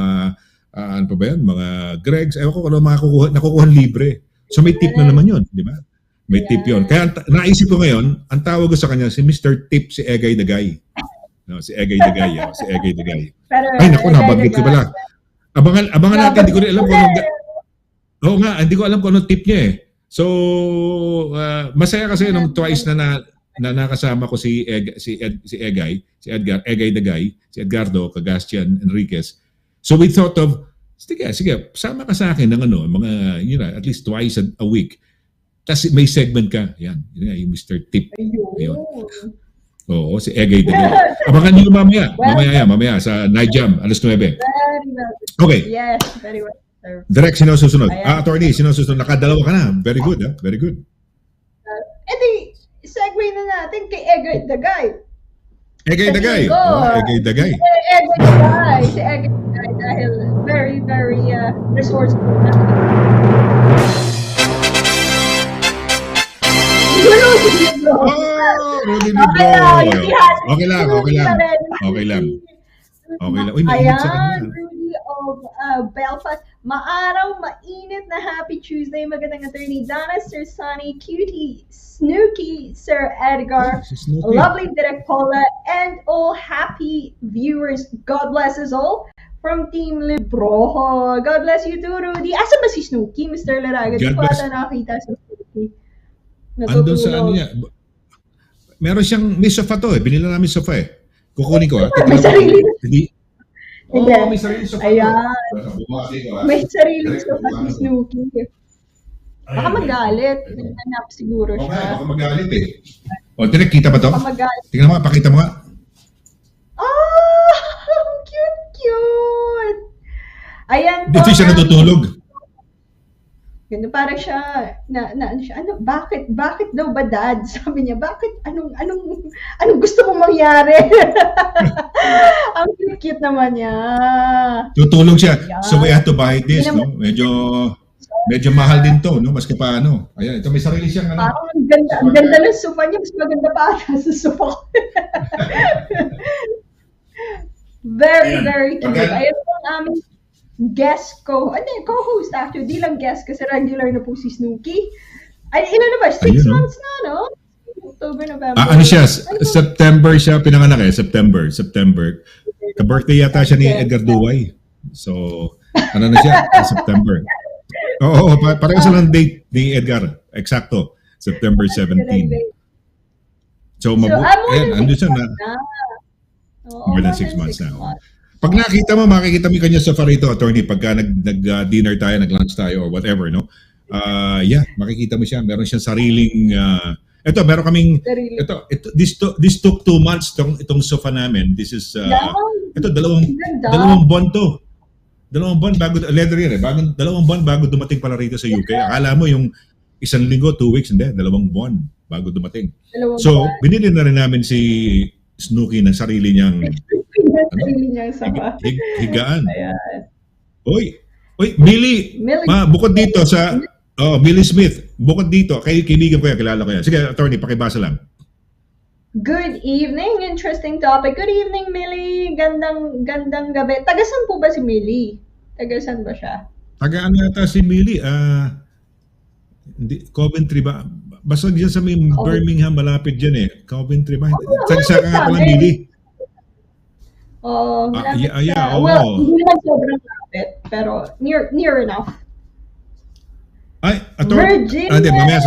ano pa ba yan? Mga Gregs. Ewan ko ano nakukuha libre. So may tip na naman yun, di ba? May tip yun. Kaya naisip ko ngayon, ang tawag ko sa kanya, si Mr. Tip, si Egay the Guy. No, si Egay the Guy. Si Egay the Guy. Ay, naku, nabanggit ko pala. Abangan natin, hindi ko rin alam kung hindi ko alam kung anong tip niya eh. So, masaya kasi nung twice na nakasama ko si Egay the Guy, si Edgardo Cagastian Enriquez. So we thought of, sige, sama ka sa akin ng mga, at least twice a week. Tapos may segment ka, yan, yung Mr. Tip. Ayun. Oo, si Egay the Guy. Abangan niyo mamaya sa Night Jam, alas 9. Okay. Yes, very well. Direct, sino susunod? Attorney, sino susunod? Nakadalawa ka na. Very good, ha? Very good. Edi, segue na natin kay Egay the Guy. Egay Sa dagay. tingin ko, Egay dagay. Si Egay dahil very, very resourceful na. Siguro si Libro. Rudy Okay Libro. lang, yung tihati. Okay lang. Okay lang. Uy, mainit sa kanya. Ayan, Rudy of Belfast. Maaraw, mainit na happy Tuesday. Magandang attorney Donna, Sir Sonny, Cutie, Snooky, Sir Edgar, Si Snooki. lovely Direk Paula, and all happy viewers. God bless us all. From Team Libroho. God bless you too, Rudy. Asa ba si Snooki, Mr. Laraga? Di God ko bless. ata nakita sa Snooki. Andun sa ano niya. Meron siyang, may sofa to eh. Binila namin sofa eh. Kukunin ko ah. May sarili. Hindi. Hindi. Oo, may sarili sofa to. Ayan. Bumati ko ah. May sariling sofa si Snooki. Baka magalit. Nanap siguro Okay, siya. baka magalit eh. O, direct, kita ba to? Baka magalit. Tingnan mo nga, pakita mo nga. Oh! Cute! Ayan po. Dito siya natutulog. Ganun, parang siya, ano siya, bakit daw ba dad? Sabi niya, anong gusto mong mangyari? Ang cute naman niya. Tutulog siya. Ayan. So we have to buy this, Hindi no? Medyo mahal din to, no? Maski paano. Ayan, ito may sarili siyang ano. Parang ang ganda ng sofa niya, mas maganda pa ata sa sofa ko. Very, Ayan. very cute. Okay. Ayan po ang aming co-host actually. Di lang guest kasi regular na po si Snooki. Ay, ilan na ba? 6 Ayun, no? months na, no? October, November. Ano siya? September siya pinanganak eh. September. Ka-birthday yata siya ni Edgar Duway. So, ano na siya? September. Oo, parang sa lang date ni Edgar. Eksakto. September 17. So, andun siya na. More than 6 months na. Pag nakita mo, makikita mo yung kanya sofa rito, attorney, pagka nag-dinner tayo, nag-lunch tayo, or whatever, no? Yeah, makikita mo siya. Meron siyang sariling, meron kaming, this took 2 months, itong sofa namin. This is, dalawang buwan to. 2 buwan bago, leather yan eh, 2 buwan bago dumating pala rito sa UK. Akala mo yung 1 linggo, 2 weeks, hindi, 2 buwan bago dumating. So, binili na rin namin si Snooki ng sarili niyang higaan. Uy, Millie, bukod dito sa Millie Smith, bukod dito, kaibigan ko yan, kilala ko yan. Sige, attorney, pakibasa lang. Good evening, interesting topic. Good evening, Millie. Gandang gabi. Tagasan po ba si Millie? Tagasan ba siya? Tagaan yata si Millie. Coventry ba? Basta dyan sa may Birmingham, malapit dyan eh. Coventry ba? Sa nga pala, Millie. Malapit yeah, well, hindi naman sobrang malapit, pero near enough. Ay, Virginia! Mamaya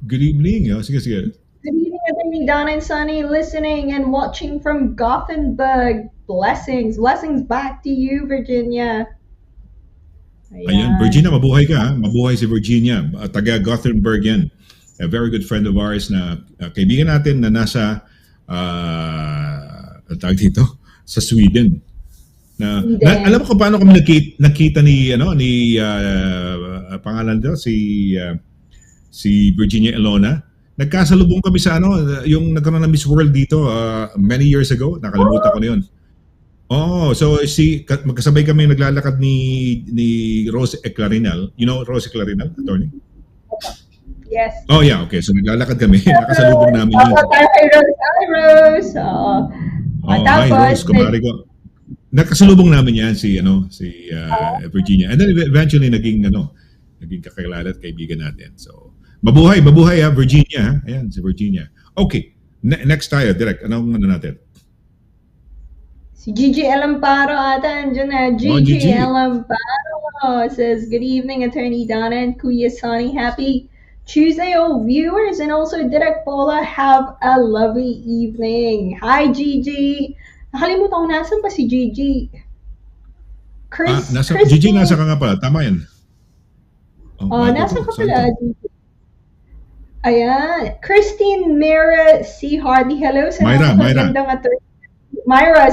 good evening. Sige. Good evening, Attorney Donna and Sonny, listening and watching from Gothenburg. Blessings back to you, Virginia. Ayan, Virginia, mabuhay ka ha. Mabuhay si Virginia. Taga Gothenburg yan. A very good friend of ours na kaibigan natin na nasa tawag dito sa Sweden. Alam mo kung paano kami nakita ni pangalan daw si Virginia Elona. Nagkasalubong kami sa yung nagkaroon ng Miss World dito many years ago. Nakalimutan ko na yun. So magkasabay kami naglalakad ni Rose Eclarinal. You know Rose Eclarinal, attorney? Yes. Oh yeah, okay. So naglalakad kami. Nakasalubong namin yun. Hi Rose. Hi Rose, kumari ko. Nakasalubong namin yan si Virginia. And then eventually naging kakilala at kaibigan natin. So mabuhay Virginia. Ayan si Virginia. Okay. Next tayo, direct. Anong natin? Si Gigi Alamparo ata, andyan na. Gigi Alamparo says, good evening, Attorney Donna and Kuya Sonny. Happy Tuesday, all viewers. And also, Direk Paula, have a lovely evening. Hi, Gigi. Nakalimutan ko, nasan pa si Gigi? Gigi, nasa ka nga pala. Tama yan. Nasa ka pala, Gigi. Ayan. Christine Mira C. Hardy. Hello. Myra. Myra,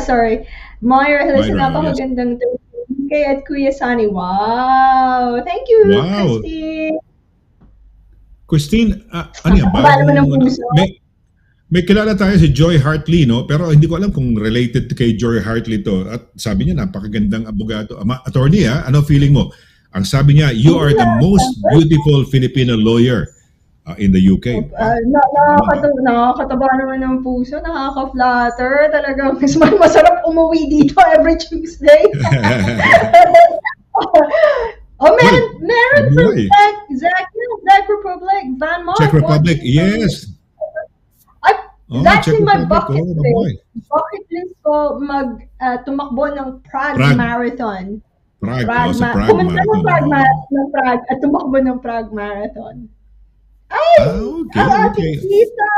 hello sa napakagandang Thursday at Kuya Sonny. Wow! Thank you, Christine. Christine, ano yan? May kilala tayo si Joy Hartley, no? Pero hindi ko alam kung related kay Joy Hartley to. At sabi niya, napakagandang abogado. Attorney, ha? Ano feeling mo? Ang sabi niya, you are the most beautiful Filipino lawyer in the UK. Nakakataba naman ng puso, nakaka-flatter. Talagang masarap umuwi dito every Tuesday. Meron from Czech Republic, Van Mark. Czech Republic, yes. That's in my Republic, bucket list. Bucket list ko tumakbo ng Prague Marathon. Sa Prague Marathon. Ng Prague at tumakbo ng Prague Marathon. Ay! Okay. Tita!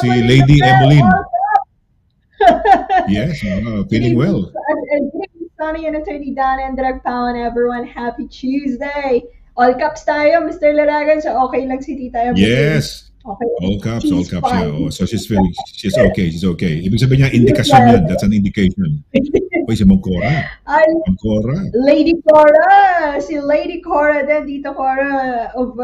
Si Lady Emeline. Yes, feeling well. Sonny and Attorney Dana and Direk Pao and everyone, happy Tuesday. All caps tayo, Mr. Laragan, so okay lang si Tita Emeline. Yes. Okay. All caps. Yeah. So she's okay. Ibig sabihin niya, indikasyon yan. That's an indication. Uy, si Ma'am Cora. Lady Cora. Si Lady Cora din, Tita Cora of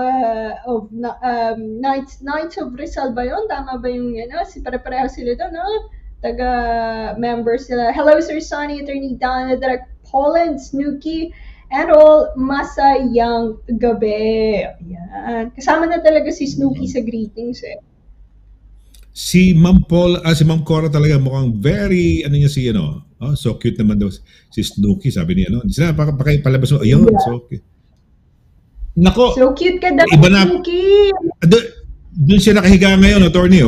Knights of Rizal ba yun? Tama ba yung si pare-pareho sila doon, no? Taga-members sila. Hello, Sir Sonny, Attorney Dana, Direk Poland, Snooki, and all, masayang gabi. Yan. Kasama na talaga si Snooki sa greetings eh. Si Ma'am Cora talaga mukhang very, so cute naman daw si Snooki, sabi niya, Sina, palabas mo, ayun, so cute. Nako. So cute ka daw, Snooki. Doon siya nakahiga ngayon, attorney,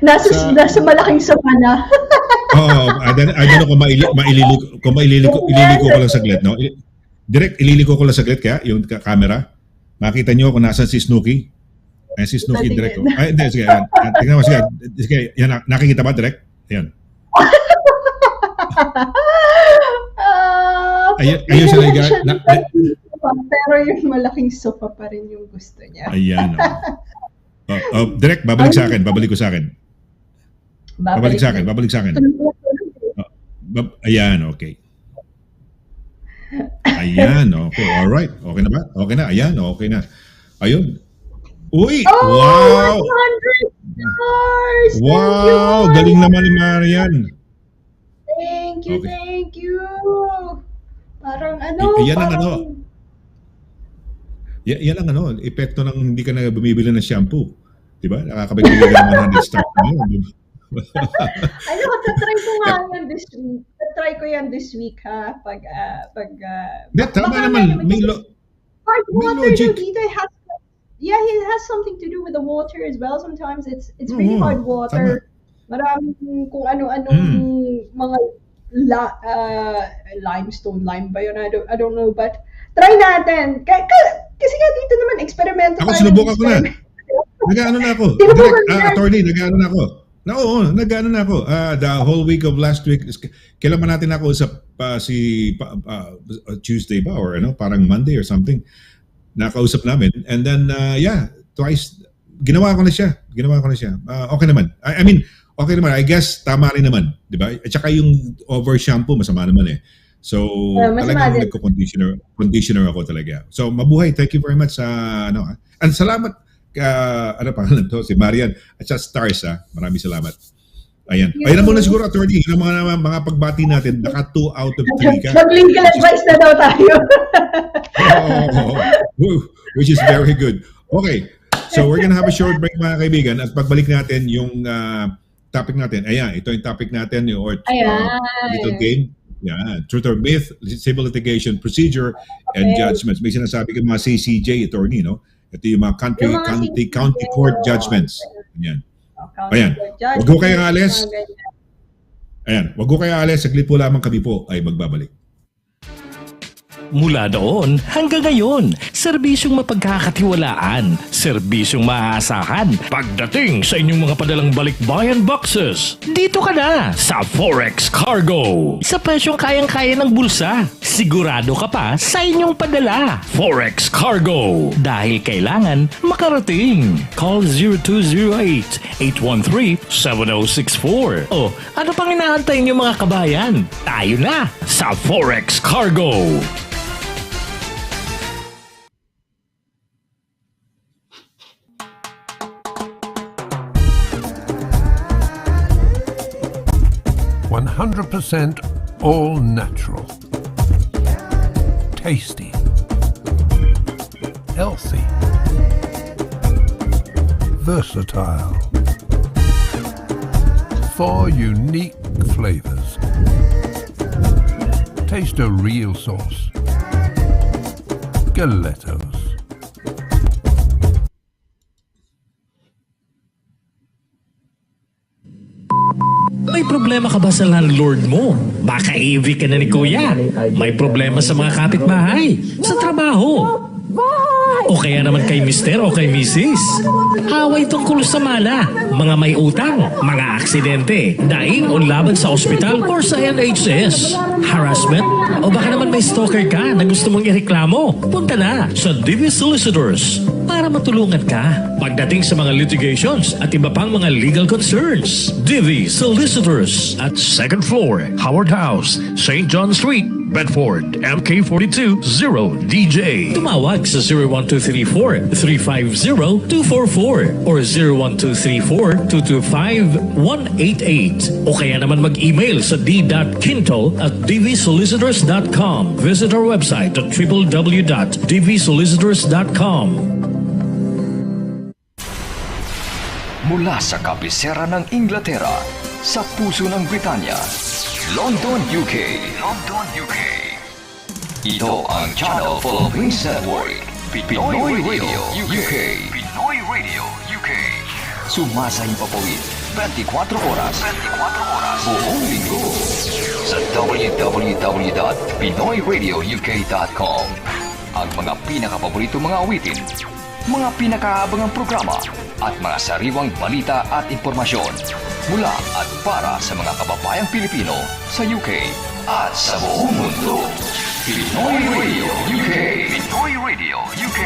Nasa malaking sabana. I don't know kung maililiko ko lang saglit, no? Direct, ililiko ko lang saglit kaya yung camera. Makita niyo kung nasaan si Snooki. Ayan si Snooki, direct. Ay, hindi, sige. Tingnan mo, sige. Yan, nakikita ba, direct? Ayan. Ayun sila pero yung malaking sofa pa rin yung gusto niya. Ayan. Direct, babalik ko sa akin. Babalik sa akin. Ayan, okay. Ayan, okay. Alright. Okay na ba? Okay na. Ayan, okay na. Ayun. Uy! Wow! 100 stars! Wow! Galing naman ni Marian. Thank you. Parang Yan ang epekto ng hindi ka na bumibili ng shampoo. Diba? Nakakabigay ka ng 100 stars. Tatry ko nga yan this week. Tatry ko yan this week, ha? Tama naman. May logic. It has something to do with the water as well. Sometimes it's really hard water. Maraming kung ano-anong mga limestone, lime ba yun? I don't know, but try natin. Kasi nga dito naman, eksperimento tayo. Ako, sinubukan ko na. Nag-ano na ako. Attorney, nag-ano na ako. Nag-ano na ako. The whole week of last week, kailan ba natin ako sa Tuesday ba? Or parang Monday or something. Nakausap namin. And then, twice, ginawa ko na siya. Okay naman. I mean, okay naman. I guess, tama rin naman. Diba? At saka yung over shampoo, masama naman eh. So, talagang nagko-conditioner ako talaga. So, mabuhay. Thank you very much sa, And salamat, pangalan to? Si Marian. At sa Stars, Maraming salamat. Ayan. Ayun na muna siguro, attorney. Yung mga pagbati natin, naka 2 out of 3 ka. Mag-legal advice na daw tayo. Which is very good. Okay. So, we're gonna have a short break, mga kaibigan. At pagbalik natin yung topic natin. Ayan, ito yung topic natin. Little game. Yeah, truth or myth, civil litigation procedure, and judgments. May sinasabi ka mga CCJ, attorney, no? Ito yung mga county court judgments. Ayan. Wag ko kayo alis. Saglit po lamang kami po ay magbabalik. Mula noon hanggang ngayon, serbisyong mapagkakatiwalaan, serbisyong maaasahan pagdating sa inyong mga padalang balikbayan boxes. Dito ka na sa Forex Cargo. Sa presyong kayang-kaya ng bulsa, sigurado ka pa sa inyong padala. Forex Cargo. Dahil kailangan makarating. Call 0208-813-7064. O ano pang inaantay niyo mga kabayan? Tayo na sa Forex Cargo. 100% all natural. Tasty. Healthy. Versatile. 4 unique flavors. Taste a real sauce. Galettos. May problema ka ba sa landlord mo? Baka AV ka na ni Kuya. May problema sa mga kapitbahay, sa trabaho. O kaya naman kay Mister o kay Mrs. Away tungkol sa mana, mga may utang, mga aksidente, daing o laban sa ospital or sa NHS. Harassment? O baka naman may stalker ka na gusto mong ireklamo? Punta na sa DV Solicitors para matulungan ka pagdating sa mga litigations at iba pang mga legal concerns. DV Solicitors at 2nd floor, Howard House, St. John Street, Bedford, MK42 0DJ. Tumawag sa 01234-350-244 or 01234-225-188 o kaya naman mag-email sa d.quinto@dvsolicitors.com. Visit our website at www.dvsolicitors.com. Mula sa kabisera ng Inglaterra, sa puso ng Britanya, London, UK. London, UK. Ito ang Channel Philippines Network, Pinoy Radio, UK. Pinoy Radio, UK. Sumasayang papawid, 24 oras. 24 oras. Buong linggo. Sa www.pinoyradiok.com. Ang mga pinakapaborito mga awitin, mga pinakaabangang programa, at mga sariwang balita at impormasyon mula at para sa mga kababayang Pilipino sa UK at sa buong mundo. Pinoy Radio UK. Pinoy Radio UK.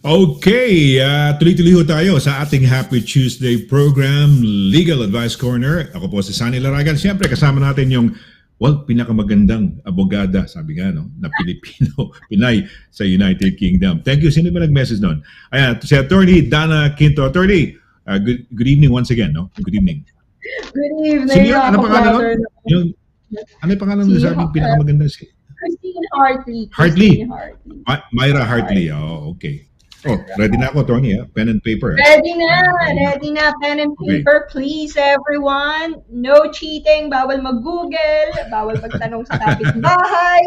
Okay, tuloy-tuloy ho tayo sa ating Happy Tuesday program, Legal Advice Corner. Ako po si SONNY LARAGAN. Siyempre, kasama natin yung, pinakamagandang abogada, sabi nga, no, na Pilipino, Pinay sa United Kingdom. Thank you. Sino ba nag-message doon? Ayan, si Attorney DANNA Quinto. Attorney, good evening once again, no? Good evening. Good evening. Sino yun? Ano pangalan nun? Ano yung pangalan nun? Sabi pinakamagandang si Christine Hartley. Hartley. Christine Hartley. Myra Hartley. Oh, okay. Oh, ready na ako, Tony, pen and paper. Ready na, pen and paper, please, everyone. No cheating, bawal mag-Google, bawal magtanong sa kapitbahay,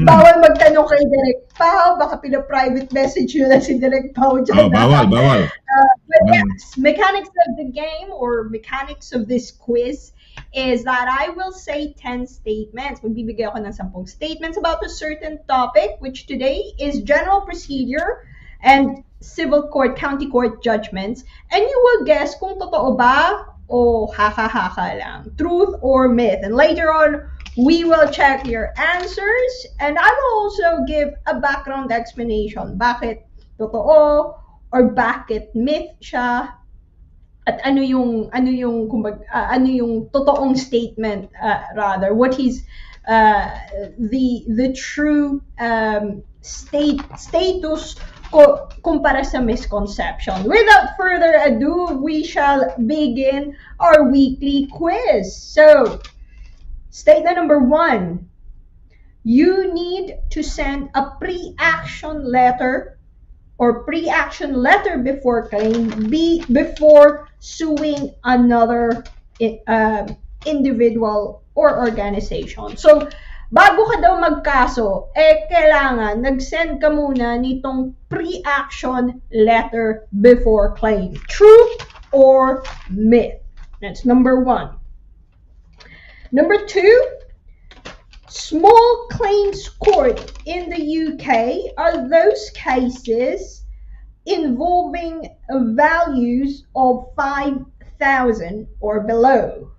bawal magtanong kay Direk Pao, baka pina-private message nyo na si Direk Pao dyan. Oh, bawal. But yes, mechanics of the game or mechanics of this quiz is that I will say 10 statements. Magbibigay ako ng 10 statements about a certain topic, which today is general procedure and civil court, county court judgments. And you will guess kung totoo ba o haka-haka lang, truth or myth. And later on, we will check your answers and I will also give a background explanation. Bakit totoo or bakit myth siya? At ano yung totoong statement, rather, what is the true status kumpara sa misconception. Without further ado, we shall begin our weekly quiz. So, statement number 1, you need to send a pre-action letter or pre-action letter before claim before suing another individual or organization. So, bago ka daw magkaso, kailangan nag-send ka muna nitong pre-action letter before claim. True or myth? That's number 1. Number 2, small claims court in the UK are those cases involving values of £5,000 5,000 or below.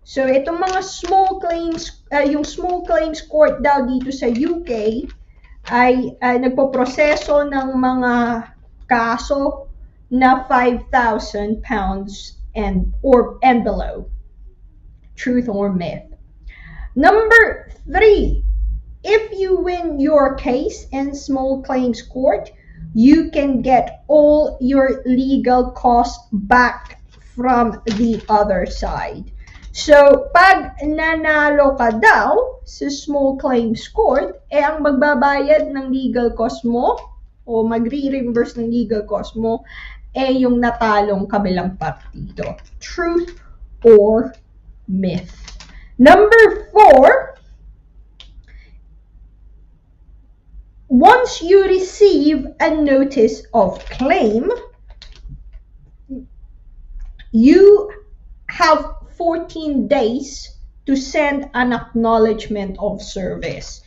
So itong mga small claims, yung small claims court daw dito sa UK ay nagpoproseso ng mga kaso na 5,000 pounds and below. Truth or myth? Number 3, if you win your case in small claims court, you can get all your legal costs back from the other side. So, pag nanalo ka daw sa small claims court, ang magbabayad ng legal cost mo o magre-reimburse ng legal cost mo yung natalong kabilang partido. Truth or myth? Number 4, once you receive a notice of claim, you have 14 days to send an acknowledgement of service.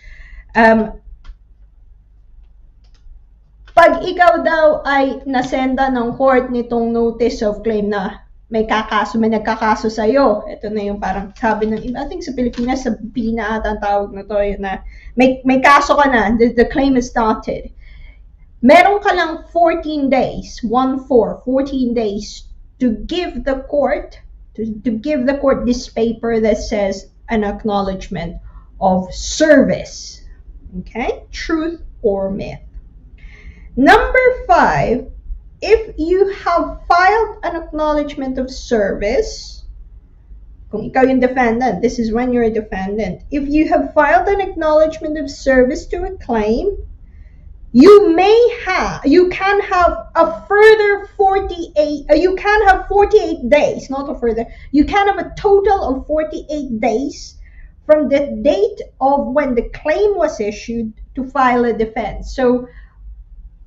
Pag ikaw daw ay nasenda ng court nitong notice of claim na may nagkakaso sa'yo, ito na yung parang sabi ng iba, I think sa Pilipinas, sa PINA ata ang tawag na to, yun na may kaso ka na, the claim is started. Meron ka lang 14 days, 14 days to give the court this paper that says an acknowledgement of service. Okay? Truth or myth? Number 5, if you have filed an acknowledgement of service, kung ikaw yung defendant, this is when you're a defendant. If you have filed an acknowledgement of service to a claim, you can have a further 48 days, not a further, you can have a total of 48 days from the date of when the claim was issued to file a defense. So,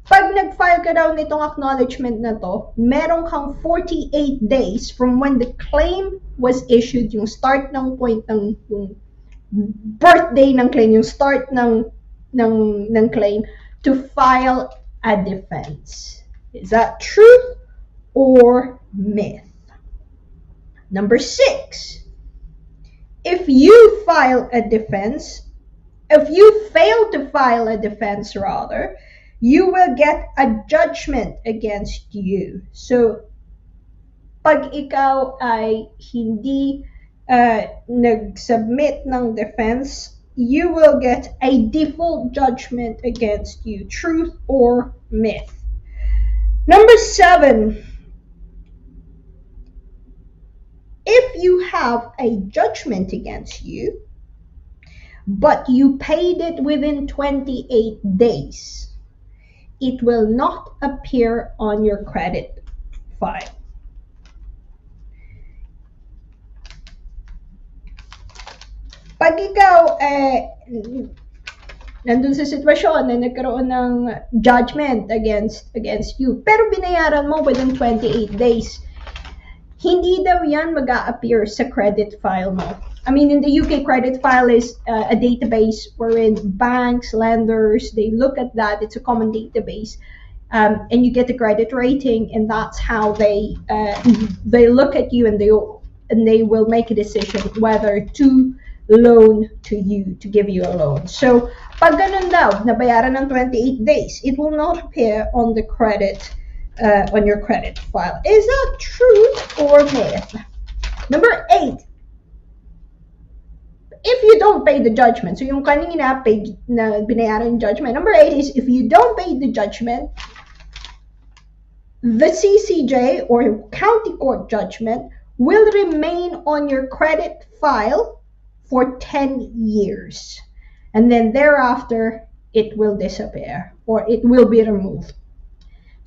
pag nag-file ka daw nitong acknowledgement na to, meron kang 48 days from when the claim was issued, yung start ng point ng yung birthday ng claim, yung start ng claim, to file a defense. Is that truth or myth? Number 6, if you fail to file a defense rather, you will get a judgment against you. So, pag ikaw ay hindi nag-submit ng defense, you will get a default judgment against you. Truth or myth? Number 7, if you have a judgment against you, but you paid it within 28 days, it will not appear on your credit file. Pag ikaw nandun sa sitwasyon na nagkaroon ng judgment against you, pero binayaran mo within 28 days, hindi daw yan mag-a-appear sa credit file mo. I mean, in the UK, credit file is a database wherein banks, lenders, they look at that. It's a common database. And you get the credit rating, and that's how they look at you, and they will make a decision whether to loan to you, to give you a loan. So, pag ganun daw, nabayaran ng 28 days, it will not appear on the credit, on your credit file. Is that truth or myth? Number 8, if you don't pay the judgment, so yung kanina paid na binayaran yung judgment. Number 8 is if you don't pay the judgment, the CCJ or county court judgment will remain on your credit file for 10 years. And then thereafter, it will disappear or it will be removed.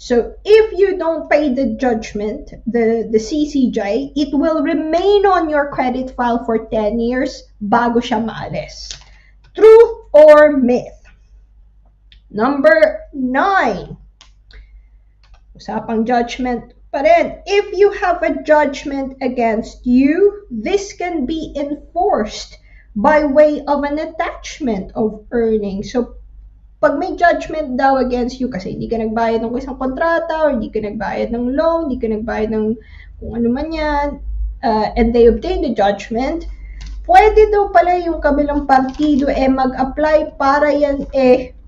So if you don't pay the judgment, the CCJ, it will remain on your credit file for 10 years bago siya maalis. Truth or myth? Number 9. Usapang judgment pa rin. If you have a judgment against you, this can be enforced by way of an attachment of earnings. So, pag may judgment daw against you kasi hindi ka nagbayad ng isang kontrata or hindi ka nagbayad ng loan, hindi ka nagbayad ng kung ano man yan, and they obtain the judgment, pwede daw pala yung kabilang partido mag-apply para yan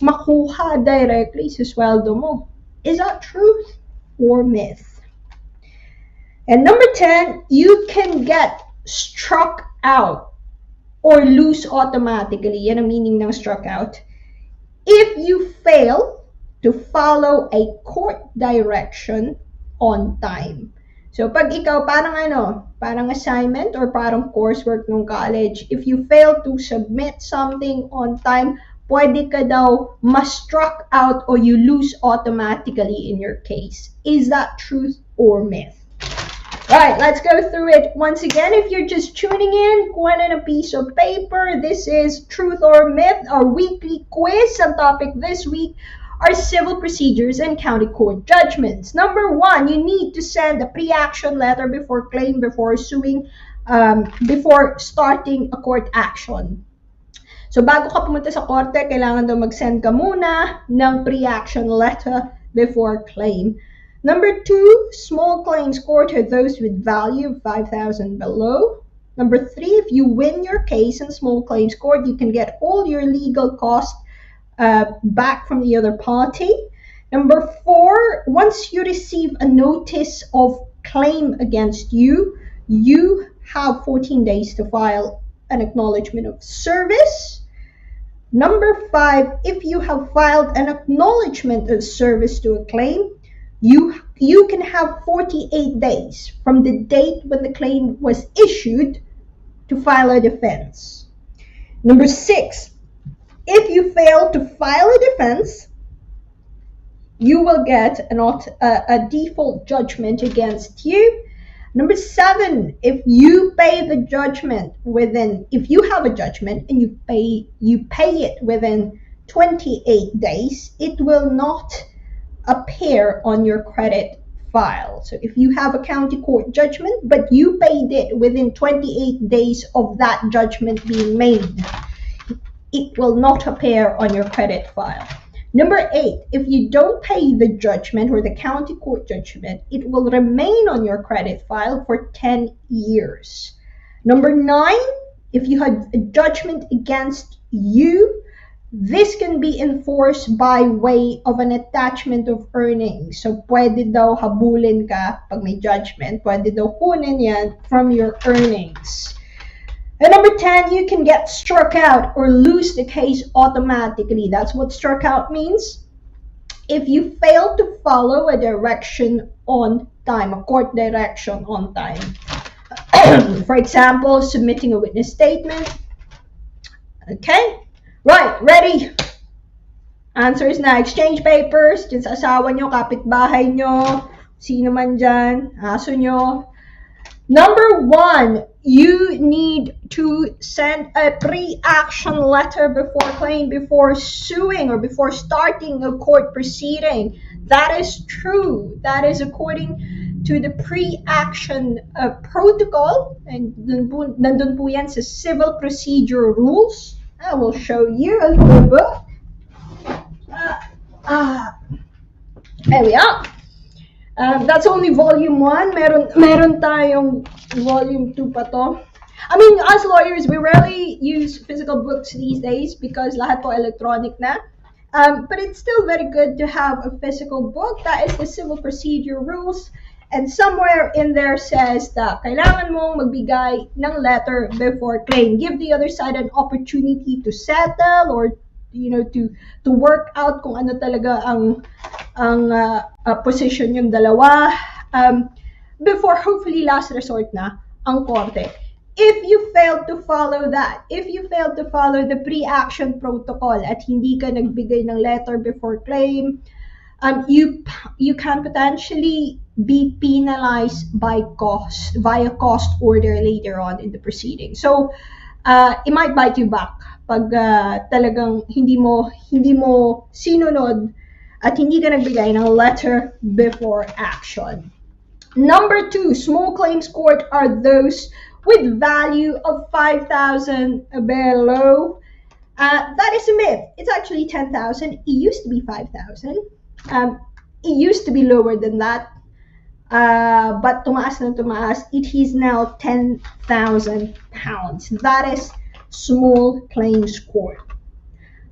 makuha directly sa sweldo mo. Is that truth or myth? And number 10, you can get struck out or lose automatically. Yan ang meaning ng struck out. If you fail to follow a court direction on time. So, pag ikaw parang assignment or parang coursework ng college, if you fail to submit something on time, pwede ka daw ma-struck out or you lose automatically in your case. Is that truth or myth? Right, let's go through it once again. If you're just tuning in, kuha na ng piece of paper. This is Truth or Myth, our weekly quiz. Ang topic this week are civil procedures and county court judgments. Number 1, you need to send a pre-action letter before claim, before suing, before starting a court action. So bago ka pumunta sa korte, kailangan daw mag-send ka muna ng pre-action letter before claim. Number 2, small claims court are those with value of 5,000 below. Number 3, if you win your case in small claims court, you can get all your legal costs back from the other party. Number 4, once you receive a notice of claim against you, you have 14 days to file an acknowledgement of service. Number 5, if you have filed an acknowledgement of service to a claim, you can have 48 days from the date when the claim was issued to file a defense. Number 6, if you fail to file a defense, you will get a default judgment against you. Number 7, if you pay the judgment if you have a judgment and you pay it within 28 days, it will not appear on your credit file. So if you have a county court judgment, but you paid it within 28 days of that judgment being made, it will not appear on your credit file. Number 8, if you don't pay the judgment or the county court judgment, it will remain on your credit file for 10 years. Number 9, if you had a judgment against you, this can be enforced by way of an attachment of earnings. So, pwede daw habulin ka pag may judgment. Pwede daw kunin yan from your earnings. And number 10, you can get struck out or lose the case automatically. That's what struck out means. If you fail to follow a direction on time, a court direction on time. For example, submitting a witness statement. Okay? Right, ready? Answers na. Exchange papers. Dyan sa asawa nyo, kapitbahay nyo, sino man dyan, aso nyo. Number 1, you need to send a pre-action letter before claim, before suing, or before starting a court proceeding. That is true. That is according to the pre-action protocol. And nandun po yan sa civil procedure rules. I will show you a little bit. There we are. That's only volume 1. Meron tayong volume 2 pa to. I mean, as lawyers, we rarely use physical books these days because lahat po electronic na. But it's still very good to have a physical book. That is the civil procedure rules. And somewhere in there says that kailangan mong magbigay ng letter before claim. Give the other side an opportunity to settle or to work out kung ano talaga ang position yung dalawa before hopefully last resort na ang korte. If you fail to follow that, if you fail to follow the pre-action protocol at hindi ka nagbigay ng letter before claim, you can potentially be penalized via cost order later on in the proceeding. So it might bite you back pag talagang hindi mo sinunod at hindi ka nagbigay ng letter before action. Number 2, small claims court are those with value of 5,000 below. That is a myth. It's actually 10,000. It used to be 5,000. It used to be lower than that. But tumaas na tumaas. It is now £10,000. That is small claims court.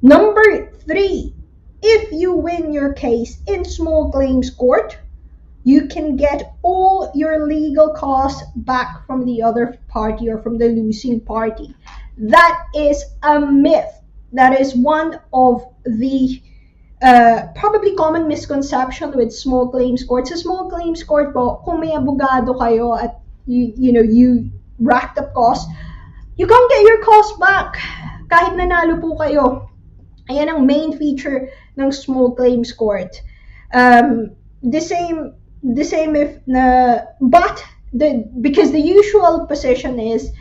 Number 3, if you win your case in small claims court, you can get all your legal costs back from the other party or from the losing party. That is a myth. That is one of the probably common misconception with small claims court. Sa small claims court po, kung may abogado kayo at you racked up costs, you can't get your costs back kahit nanalo po kayo. Ayan ang main feature ng small claims court. The same if because the usual position is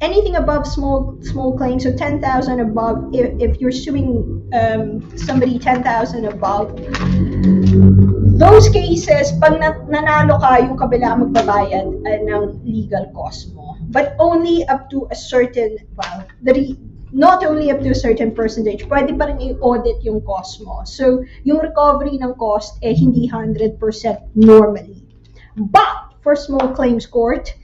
anything above small claims, so 10,000 above, if you're suing somebody 10,000 above, those cases, pag nanalo ka, yung kabila magbabayad ng legal cost mo. But only up to a certain, not only up to a certain percentage, pwede pa rin i-audit yung cost mo. So, yung recovery ng cost, hindi 100% normally. But, for small claims court,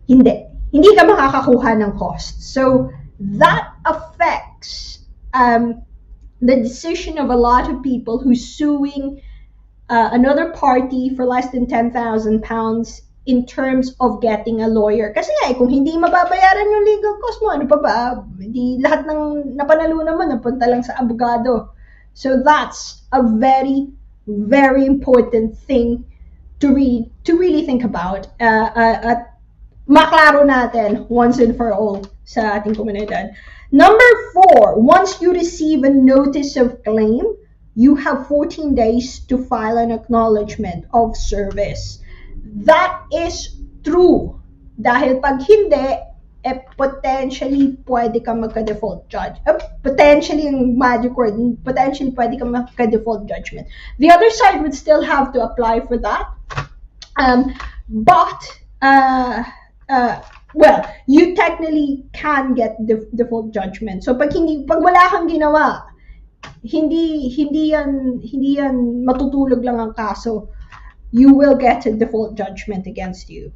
hindi ka makakakuha ng cost. So, that affects the decision of a lot of people who's suing another party for less than £10,000 in terms of getting a lawyer. Kasi kung hindi mababayaran yung legal cost mo, ano pa ba? Hindi lahat ng napanalunan mo napunta lang sa abogado. So that's a very, very important thing to really think about at maklaro natin once and for all sa ating komunidad. Number 4, once you receive a notice of claim, you have 14 days to file an acknowledgement of service. That is true. Dahil pag hindi, potentially pwede ka magka-default judge. Potentially yung magic word, potentially pwede ka magka-default judgment. The other side would still have to apply for that. Well, you technically can get default judgment. So pag wala kang ginawa, hindi yan matutulog lang ang kaso. You will get a default judgment against you.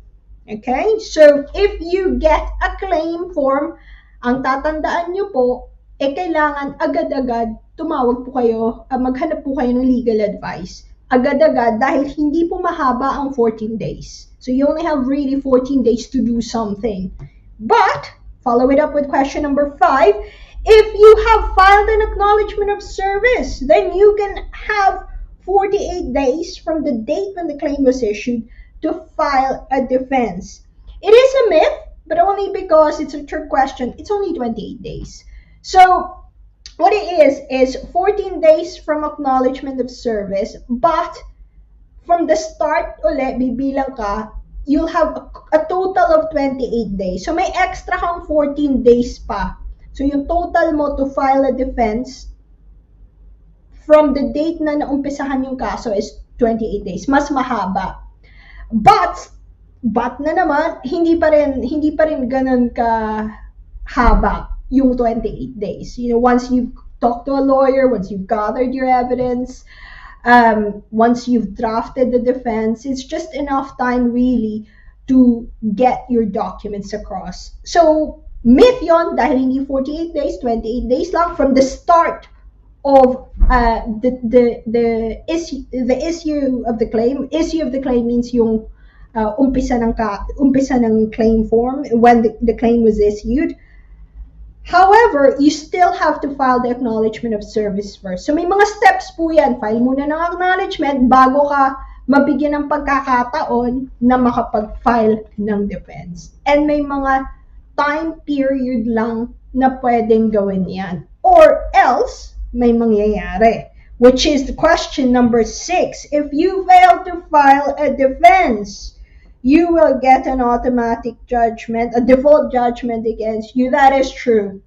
Okay? So, if you get a claim form, ang tatandaan nyo po, kailangan agad-agad tumawag po kayo, maghanap po kayo ng legal advice. Agad-agad dahil hindi po mahaba ang 14 days. So, you only have really 14 days to do something. But, follow it up with question number 5. If you have filed an acknowledgement of service, then you can have 48 days from the date when the claim was issued to file a defense. It is a myth, but only because it's a trick question. It's only 28 days. So, what it is 14 days from acknowledgement of service, but from the start ulit, bibilang ka, you'll have a total of 28 days. So, may extra kang 14 days pa. So, yung total mo to file a defense from the date na naumpisahan yung kaso is 28 days. Mas mahaba. But na naman, hindi pa rin ganun ka haba yung 28 days. Once you've talked to a lawyer, once you've gathered your evidence, once you've drafted the defense, it's just enough time really to get your documents across. So, myth yon dahil hindi 48 days, 28 days lang from the start of the issue of the claim. Issue of the claim means yung umpisa ng claim form when the claim was issued. However, you still have to file the acknowledgement of service first. So may mga steps po yan. File muna ng acknowledgement bago ka mabigyan ng pagkakataon na makapag-file ng defense. And may mga time period lang na pwedeng gawin yan. Or else, may mangyayari, which is the question number 6. If you fail to file a defense, you will get an automatic judgment, a default judgment against you. That is true.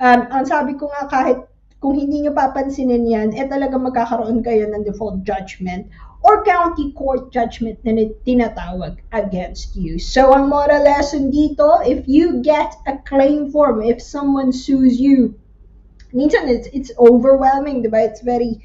Ang sabi ko nga, kahit kung hindi nyo papansinin yan, talaga magkakaroon kayo ng default judgment or county court judgment na tinatawag against you. So, ang moral lesson dito, if you get a claim form, if someone sues you minsan it's overwhelming, diba? It's very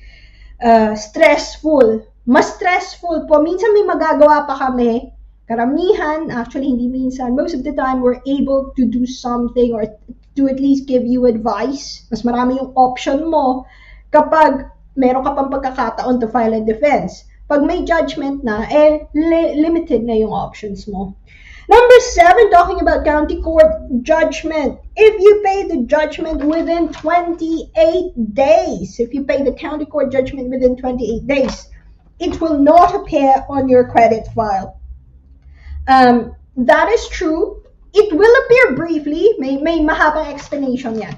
stressful. Mas stressful po. Minsan may magagawa pa kami. Karamihan, actually hindi minsan, most of the time we're able to do something or to at least give you advice. Mas marami yung option mo kapag meron ka pang pagkakataon to file a defense. Pag may judgment na, limited na yung options mo. Number 7, talking about county court judgment. If you pay the judgment within 28 days, if you pay the county court judgment within 28 days, it will not appear on your credit file. That is true. It will appear briefly. May mahabang explanation yan.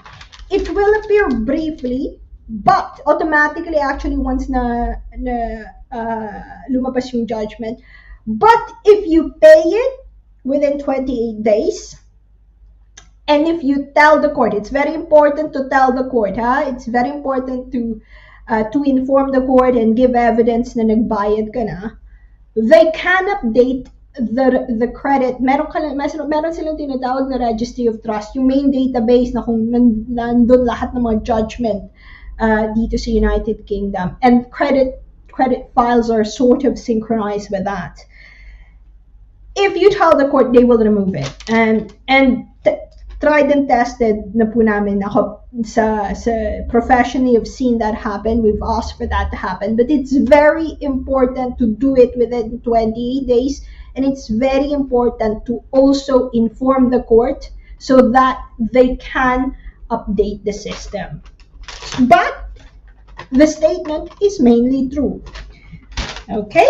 It will appear briefly, but automatically, actually, once na lumabas yung judgment. But if you pay it within 28 days, and if you tell the court, it's very important to tell the court, it's very important to inform the court and give evidence na nagbayad ka na, they can update the credit. Meron silang tinatawag na registry of trust, yung main database na kung nandun lahat ng mga judgment dito sa United Kingdom, and credit files are sort of synchronized with that. If you tell the court, they will remove it. And tried and tested na po namin. Ako sa professionally have seen that happen. We've asked for that to happen. But it's very important to do it within 28 days. And it's very important to also inform the court so that they can update the system. But the statement is mainly true. Okay?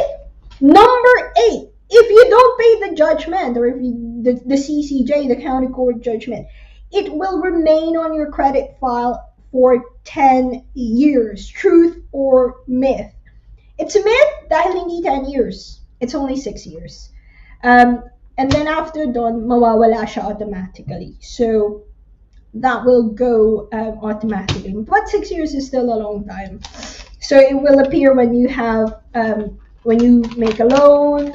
Number 8. If you don't pay the judgment, or if the CCJ, the county court judgment, it will remain on your credit file for 10 years. Truth or myth? It's a myth dahil hindi 10 years. It's only 6 years. And then after doon, mawawala siya automatically. So that will go automatically. But 6 years is still a long time. So it will appear when you have when you make a loan,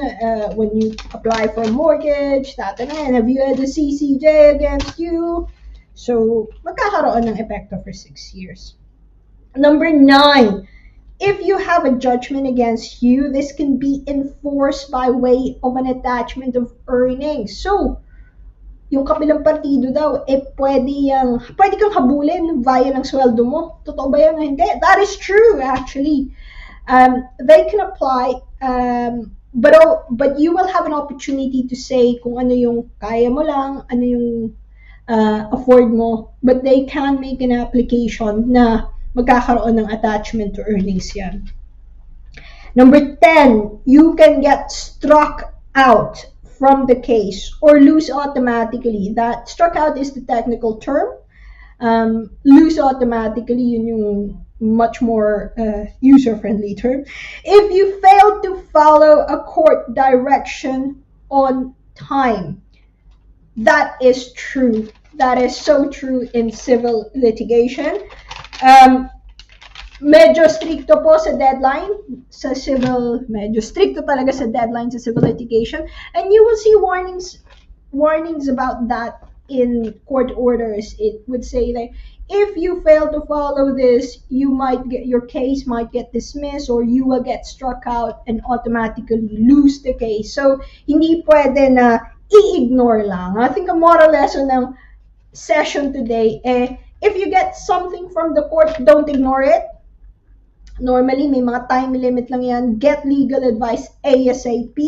when you apply for a mortgage, and have you had a CCJ against you? So, magkakaroon ng epekto for 6 years. Number 9, if you have a judgment against you, this can be enforced by way of an attachment of earnings. So, yung kabilang partido daw, pwede kang habulin via ng sweldo mo. Totoo ba yan? Hindi. That is true, actually. They can apply, but you will have an opportunity to say kung ano yung kaya mo lang, ano yung afford mo, but they can make an application na magkakaroon ng attachment to earnings yan. Number 10, you can get struck out from the case or lose automatically. That struck out is the technical term. Lose automatically, yun yung much more user-friendly term. If you fail to follow a court direction on time. That is true. That is so true in civil litigation. Medyo stricto po sa deadline sa civil, medyo stricto talaga sa deadline sa civil litigation. And you will see warnings about that in court orders. It would say like, if you fail to follow this, your case might get dismissed or you will get struck out and automatically lose the case. So, hindi pwede na i-ignore lang. I think a moral lesson ng session today, if you get something from the court, don't ignore it. Normally, may mga time limit lang yan. Get legal advice ASAP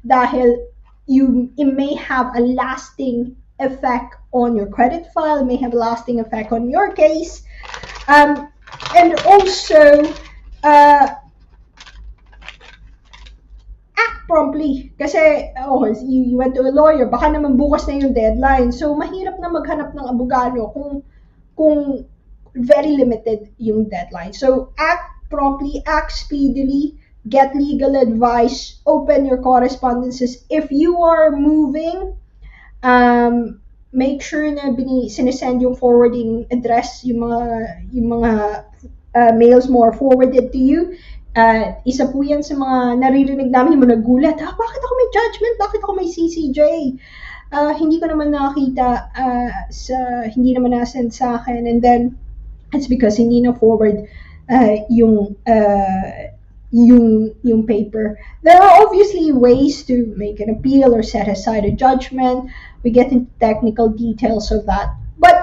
dahil it may have a lasting effect on your credit file, it may have a lasting effect on your case. And also, act promptly. Kasi, you went to a lawyer, baka naman bukas na yung deadline. So, mahirap na maghanap ng abogado kung very limited yung deadline. So, act promptly, act speedily, get legal advice, open your correspondences. If you are moving, make sure na sinesend yung forwarding address, yung mga mails mo are forwarded to you. Isa po yan sa mga naririnig namin, yung mga nagulat, bakit ako may judgment? Bakit ako may CCJ? Hindi ko naman nakita, hindi naman nasend sa akin. And then, It's because hindi na forward yung yung paper. There are obviously ways to make an appeal or set aside a judgment. We get into technical details of that. But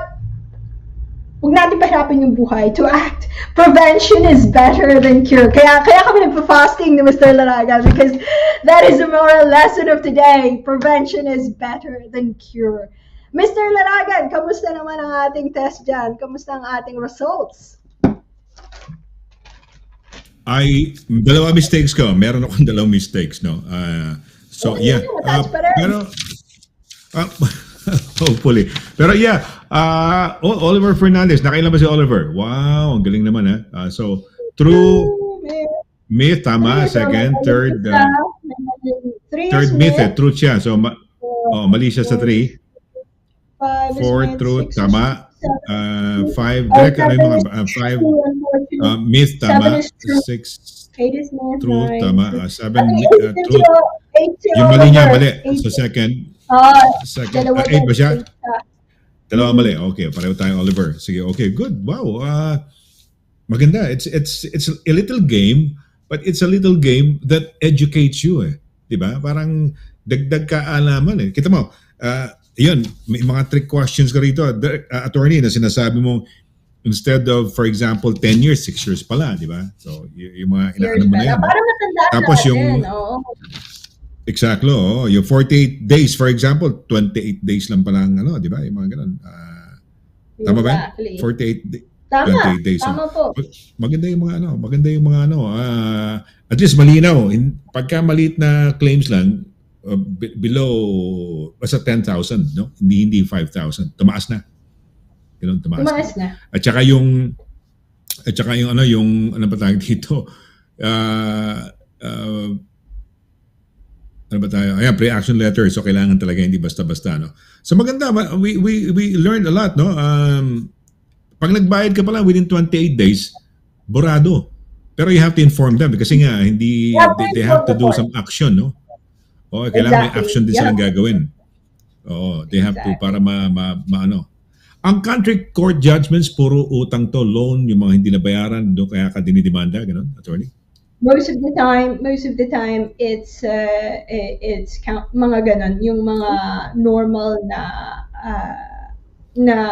huwag natin pahirapin yung buhay to act. Prevention is better than cure. Kaya kami nagpa-fasting ni Mr. Laragan because that is the moral lesson of today. Prevention is better than cure. Mr. Laragan, kamusta naman ang ating test dyan? Kamusta ang ating results? Dalawa mistakes ko. Meron akong dalawang mistakes, no? So, yeah. Pero, hopefully. Pero yeah, Oliver Fernandez. Nakailan ba si Oliver? Wow, ang galing naman so, true myth, tama. Second, third myth, truth siya. So, mali siya sa 3. Fourth, truth, tama. 5, direct, ano yung mga 5, myth, tama. 6, truth, tama. 7, truth. Yung mali niya, mali. So, second, 8 ba siya? Dalawa mali. Okay, pareho tayong Oliver. Sige, okay, good. Wow. Maganda. It's a little game, but it's a little game that educates you, eh. 'Di ba? Parang dagdag kaalaman, eh. Kita mo, yun, may mga trick questions ka rito, attorney, na sinasabi mo, instead of, for example, 10 years, 6 years pala, 'di ba? So, yung mga inaano mo na yan. Para matandaan tapos natin, yung exactly, yung 48 days, for example, 28 days lang pala ang ano, di ba? Yung mga ganun. Tama ba? 48 Tama, 28 days. tama po. Maganda yung mga ano, at least malinaw. Pagka maliit na claims lang, below, basta 10,000, no? Hindi 5,000. Tumaas na. Ganun, tumaas na. At saka yung ano ba tawag dito? Ano ba tayo? Ayan, pre-action letter. So, kailangan talaga hindi basta-basta, no? So, maganda. We learned a lot, no? Pag nagbayad ka pala within 28 days, borado. Pero you have to inform them kasi nga, they have to do some action, no? Oo, kailangan may action din silang gagawin. Oo, they have to para ano. Ang country court judgments, puro utang to, loan, yung mga hindi nabayaran, doon kaya ka dinidemanda, gano'n, attorney? Most of the time it's mga ganon, yung mga normal na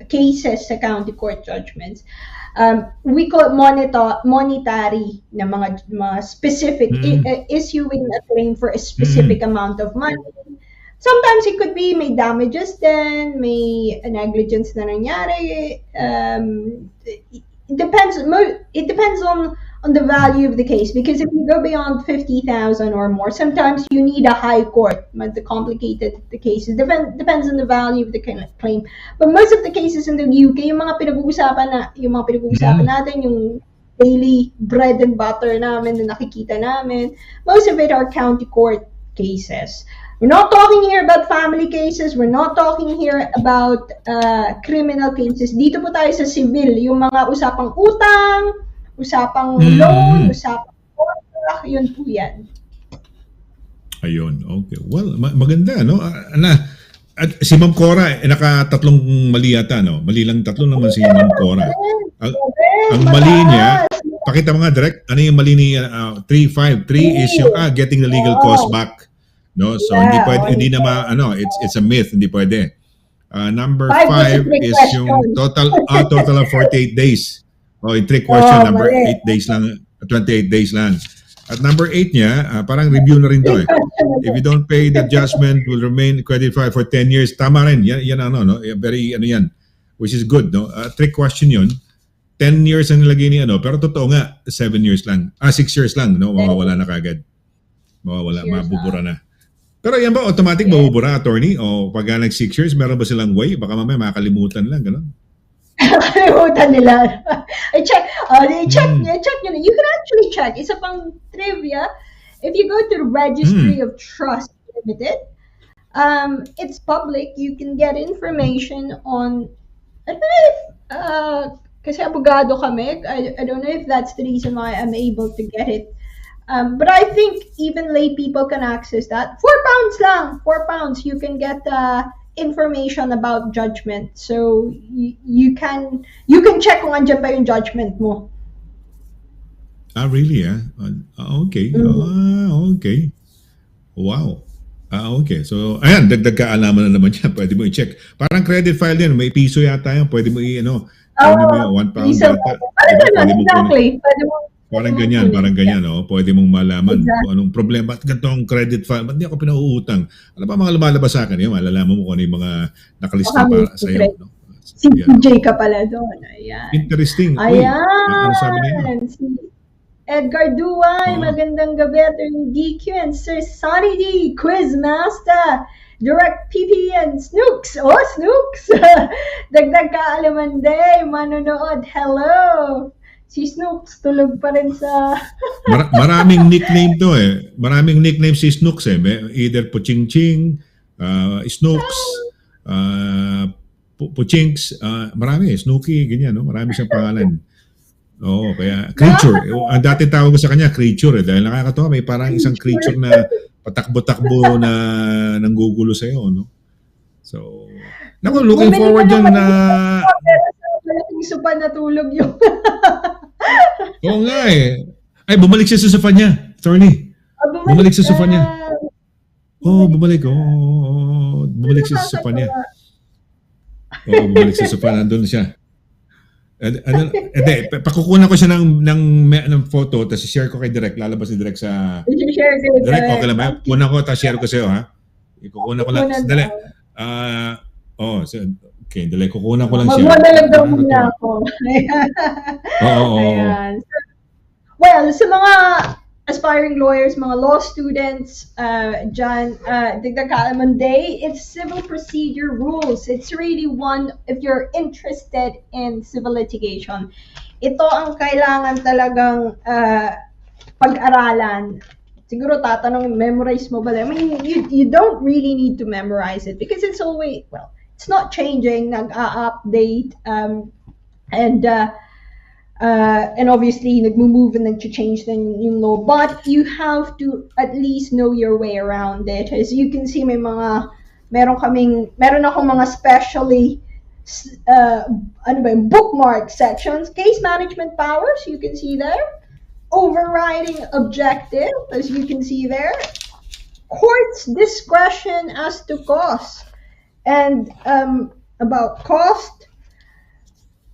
cases sa county court judgments. We call it monetary na mga specific issuing a claim for a specific amount of money. Sometimes it could be may damages din, may negligence na nangyari. It depends on the value of the case, because if you go beyond 50,000 or more, sometimes you need a high court. The complicated the cases depends on the value of the claim. But most of the cases in the UK, yung mga pinag-uusapan natin, yung daily bread and butter namin na nakikita namin, most of it are county court cases. We're not talking here about family cases. We're not talking here about criminal cases. Dito po tayo sa civil, yung mga usapang utang, usapang loan, usapang contract, yun po yan. Ayun, okay. Well, maganda, no? At si Ma'am Cora, naka-3 mali yata, no? Mali lang 3 naman si Ma'am Cora. Ang mali niya, pakita mo nga direct, ano yung mali ni 3-5? 3 is yung getting the legal cost back. No, so hindi pwede, hindi na it's a myth, hindi pwede. Number 5 is yung total of 48 days. Yung trick question, number 8 days lang, 28 days lang. At number 8 niya, parang review na rin to, eh. If you don't pay, the judgment will remain credited for 10 years. Tama rin, yan no? Very yan, which is good, no? Trick question yun. 10 years ang nilagay ni pero totoo nga 7 years lang. 6 years lang, no? Mawawala na kagad. Mabubura na. Pero yan ba, automatic mabubura, attorney? O pag nag 6 years, meron ba silang way? Baka mamaya makakalimutan lang, gano'n? Kalimutan nila. Check nyo. You can actually check. Isa pang trivia. If you go to the Registry of Trust Limited, it's public. You can get information on, I don't know if, kasi abogado kami, I don't know if that's the reason why I'm able to get it. But I think even lay people can access that. £4 lang. £4. You can get information about judgment. So you can check kung andyan ba yung judgment mo. Really? Okay. Okay. Wow. Okay. So, ayan, dagdag kaalaman na naman yan. Pwede mo i-check. Parang credit file din. May piso yata yan. Pwede mo kunin mo yan. 1 pound piso. yata. Parang Diba? ganun, Pwede mo exactly. kunin. Parang ganyan. Pwede mong malaman Exactly. kung anong problema. Ba't ganitong credit file? Ba't di ako pinauutang? Ano ba mga lumalabas sa akin? Yung malalaman mo kung ano yung mga nakalista Baka may para sa'yo. No? Si TJ ka pala doon. Ayan. Interesting. Uy, Ayan. ano sabi niya? Si Edgar Duay, magandang gabi, Attorney DQ and Sir Sonny D, Quizmaster, Direct PP and Snooks. Oh, Snooks! Dagdag kaalaman day, manonood. Hello! Si Snooks, tulog pa rin sa... Maraming nickname to eh. Maraming nickname si Snooks eh. Either Puching-Ching, Snooks, Puchinks, marami eh. Snooky, ganyan, no? Marami siyang pangalan. Oo, kaya creature. Ang dati tawag ko sa kanya creature eh. Dahil nakakatawa, may parang isang creature na patakbo-takbo na nanggugulo sa'yo, no? So, naku, looking forward dyan na... Malaking sopa natulog yung... Oo nga eh. Ay, bumalik siya sa sofa niya, Attorney. Bumalik sa sofa niya. Bumalik. Bumalik siya sa sofa niya. Bumalik sa sofa. Nandun siya. Pakukunan ko siya ng photo, tapos share ko kay Direk. Lalabas ni Direk sa... share ko. Direk, okay lang ba? Kunan ko, tapos share ko sa'yo, ha? Ikukunan ko lang. Dali. Okay, dali. Kukunan ko lang siya. Magmadalag daw muna ako. Oo. Ayan. Well, sa mga aspiring lawyers, mga law students, dyan, Dagdag Kaalaman Day, it's civil procedure rules. It's really one, if you're interested in civil litigation, ito ang kailangan talagang pag-aralan. Siguro tatanong, memorize mo ba? I mean, you don't really need to memorize it because it's always, well, it's not changing, nag-update, and obviously nagmo-move and nag-change din yung law, but you have to at least know your way around it. As you can see, meron akong mga specially bookmark sections. Case management powers, you can see there. Overriding objective, as you can see there. Court's discretion as to cost, and about cost.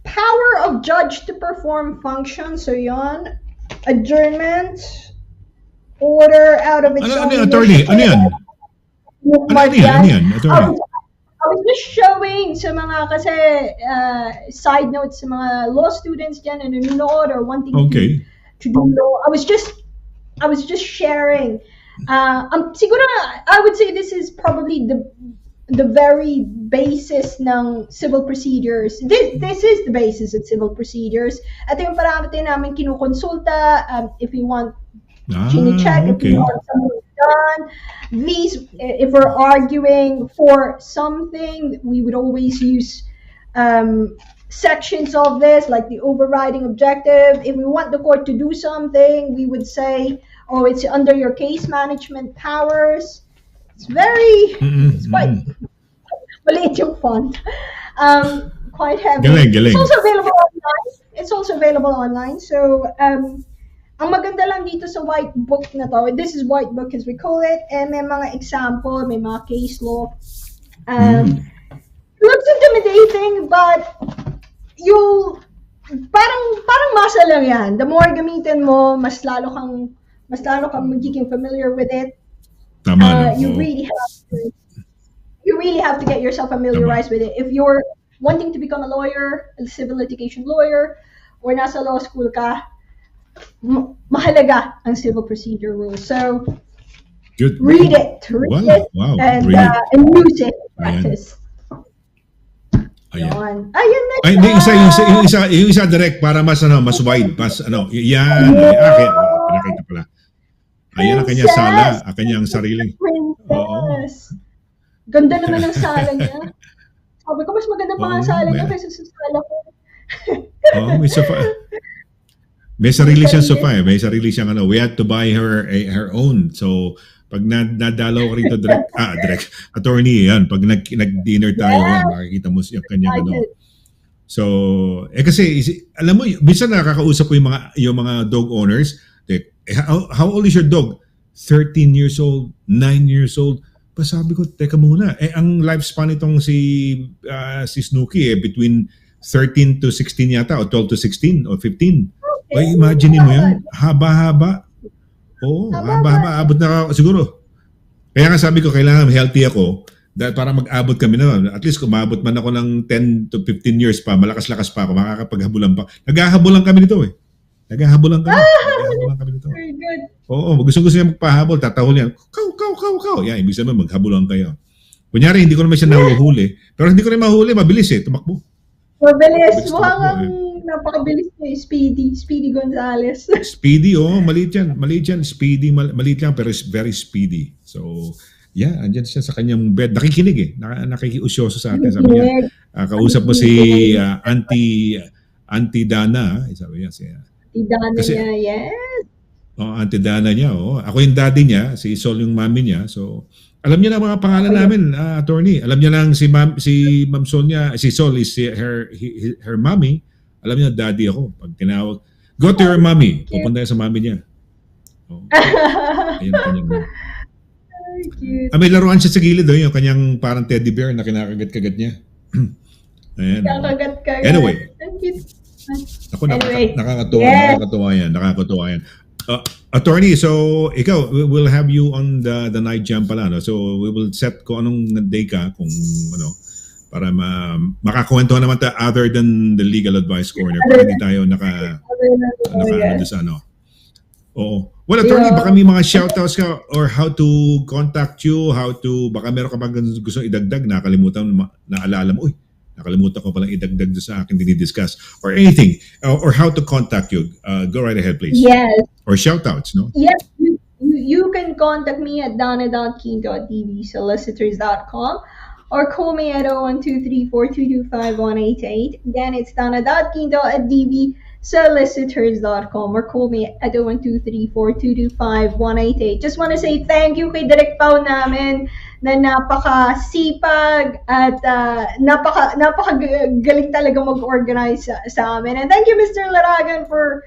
Power of judge to perform functions. So yon, adjournment, order out of its own. Attorney? Ano yan? Ano yan? Attorney? I was just showing sa mga kasi side notes sa mga law students dyan na nanonood or wanting to do law. I was just sharing. Siguro I would say this is probably the very basis ng civil procedures. This is the basis of civil procedures. Ito yung parati namin kinukonsulta if we want chine-check, if we want something done. These, if we're arguing for something, we would always use sections of this, like the overriding objective. If we want the court to do something, we would say, oh, it's under your case management powers. It's it's quite maliit yung font. Quite heavy. Galing. It's also available online. So, ang maganda lang dito sa white book na to, this is white book as we call it, and may mga example, may mga case law. It looks intimidating, but parang masa lang yan. The more gamitin mo, mas lalo kang magiging familiar with it. You really have to get yourself familiarized with it. If you're wanting to become a lawyer, a civil litigation lawyer, or nasa law school ka, mahalaga ang civil procedure rules. So, read it, and use it, practice. Ayan. Ayan na. Yung isa direct para mas wide, yan. Pinakita pala. Ayan ang kanyang sala, ang kanyang sariling. Princess. Ganda naman ng sala niya. Sabi ko, mas maganda pa ang sala niya kaysa sa sala ko. May sofa. May sarili siyang sofa eh. May sarili siyang we had to buy her her own. So, Pag nadalaw ko rito, direct, attorney, yan. Pag nag-dinner tayo, yan, makikita mo yung kanyang ano. So, kasi, alam mo, minsan nakakausap ko yung mga dog owners. How old is your dog? 13 years old, 9 years old. Pa sabi ko, teka muna. Ang lifespan itong si Snooki, between 13 to 16 yata, o 12 to 16, o 15. Imagine mo yan. Haba-haba. Oo, haba-haba. Abot na siguro. Kaya nga sabi ko, kailangan healthy ako. Dahil para mag-abot kami na, at least kung maabot man ako ng 10 to 15 years pa, malakas-lakas pa ako, makakapaghabulan pa. Naghahabulan kami nito eh. Naghahabulan kami nito. Very good. Oo, gusto niya magpahabol, tatahol yan. Kaw. Yan, ibig sabihin maghabulan kayo. Kunyari, hindi ko naman siya nahuhuli. Pero hindi ko rin mahuli, mabilis eh, tumakbo. Mabilis. Mukhang napakabilis niya. Speedy Gonzales. Speedy, maliit yan. Speedy, maliit lang, pero very speedy. So, yeah, andyan siya sa kanyang bed. Nakikinig eh. Nakikiusyoso sa atin. Sabi niya, kausap mo si Auntie Dana. Sabi niya, Auntie Dana niya, yes. Auntie Dana niya. Ako yung daddy niya. Si Sol yung mami niya. So, alam niya na mga pangalan namin, attorney. Alam niya lang si Ma'am Sol niya. Si Sol is her mommy. Alam niya, daddy ako. Pag tinawag, go to your mommy. Pupunta sa mommy niya. Ayun ang kanyang Cute. may laruan siya sa gilid yung kanyang parang teddy bear na kinakagat-kagat niya. Ayan. Kakagat-kagat. Anyway. Ang cute. Ako, Anyway. nakakatuwa yan. Attorney, so ikaw, we'll have you on the night jam pala, no? So we will set ko anong day ka kung ano, para makakwento naman tayo other than the legal advice corner. Para hindi tayo naka sa ano. Oo. Well, attorney, baka may mga shoutouts ka or how to contact you, baka meron ka bang gusto idagdag, nakalimutan, naalala mo, nakalimutan ko palang idagdag sa akin dinidiscuss or anything, or how to contact you. Go right ahead, please. Yes. Or shoutouts, no? Yes, you can contact me at danna.quinto@dvsolicitors.com or call me at 01234225188. Again, it's danna.quinto@dvsolicitors.com or call me at 01234225188. Just want to say thank you kay Direk Pao namin na napakasipag at napakagaling talaga mag-organize sa amin. And thank you, Mr. Laragan, for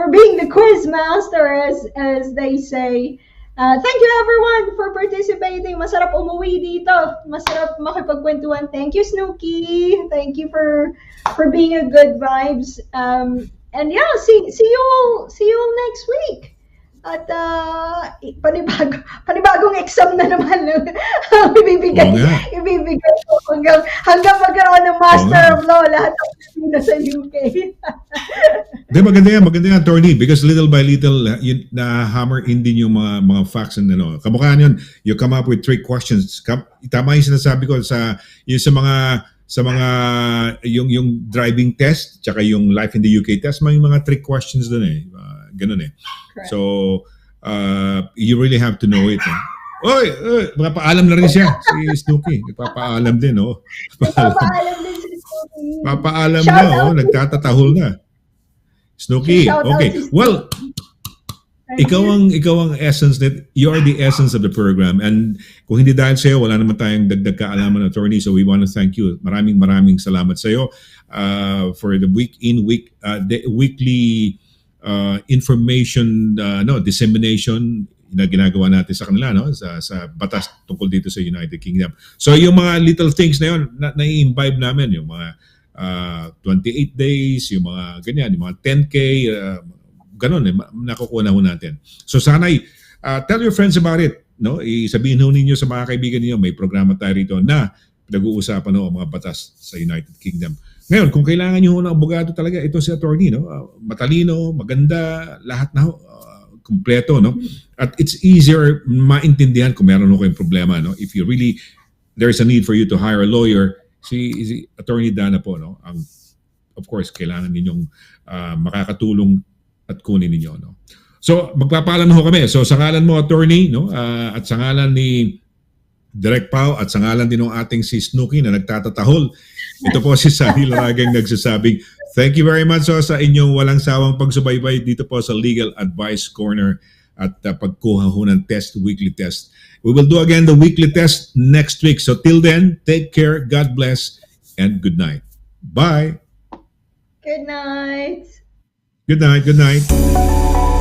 being the quiz master, as they say. Thank you everyone for participating. Masarap umuwi dito. Masarap makipagkwentuhan. Thank you, Snooki. Thank you for being a good vibes. And yeah, see you all next week. At panibagong exam na naman ibibigay ko hanggang magkaroon ng Master of Law lahat ng Pilipino sa UK. Maganda yan, attorney, because little by little, na-hammer in din yung mga facts and ano. Kamukha yun, you come up with 3 questions. Tama yung sinasabi ko sa mga yung driving test, tsaka yung life in the UK test, may mga 3 questions doon eh. Ganun eh. Correct. So, you really have to know it. Oy, magpapaalam na rin siya, si Snooki. Nagpapaalam din, oh. Nagpapaalam din si Snooki. Papaalam na, nagtatatahol na. Snooki, okay. Well, ikaw ang essence you are the essence of the program, and kung hindi dahil sa'yo, wala naman tayong dagdag kaalaman, attorney, so we want to thank you. Maraming salamat sa'yo for the weekly information dissemination na ginagawa natin sa kanila, no, sa batas tungkol dito sa United Kingdom. So yung mga little things na yun na-imbibe namin, yung mga 28 days, yung mga ganyan, yung mga 10K, ganun nakukuha na ho natin. So sana'y tell your friends about it, no? Isabihin ho ninyo sa mga kaibigan niyo, may programa tayo rito na nag-uusapan ho ang mga batas sa United Kingdom. Ngayon, kung kailangan nyo ng abogado talaga, ito si attorney, no? Matalino, maganda, lahat na kumpleto, no? At it's easier maintindihan kung meron kayong problema, no? If you really, there's a need for you to hire a lawyer, si Attorney Danna po, no? Of course, kailangan ninyong makakatulong at kunin ninyo, no? So, magpapaalam ho kami. So, sa ngalan mo, attorney, no? At sa ngalan ni Direk Pao at sa ngalan din ng ating si Snooki na nagtatatahol. Ito po si Sonny Laragang nagsasabing, thank you very much sa inyong walang sawang pagsubaybay dito po sa Legal Advice Corner. at pagkuha ho ng test, weekly test. We will do again the weekly test next week. So till then, take care, God bless, and good night. Bye. Good night. Good night. Good night.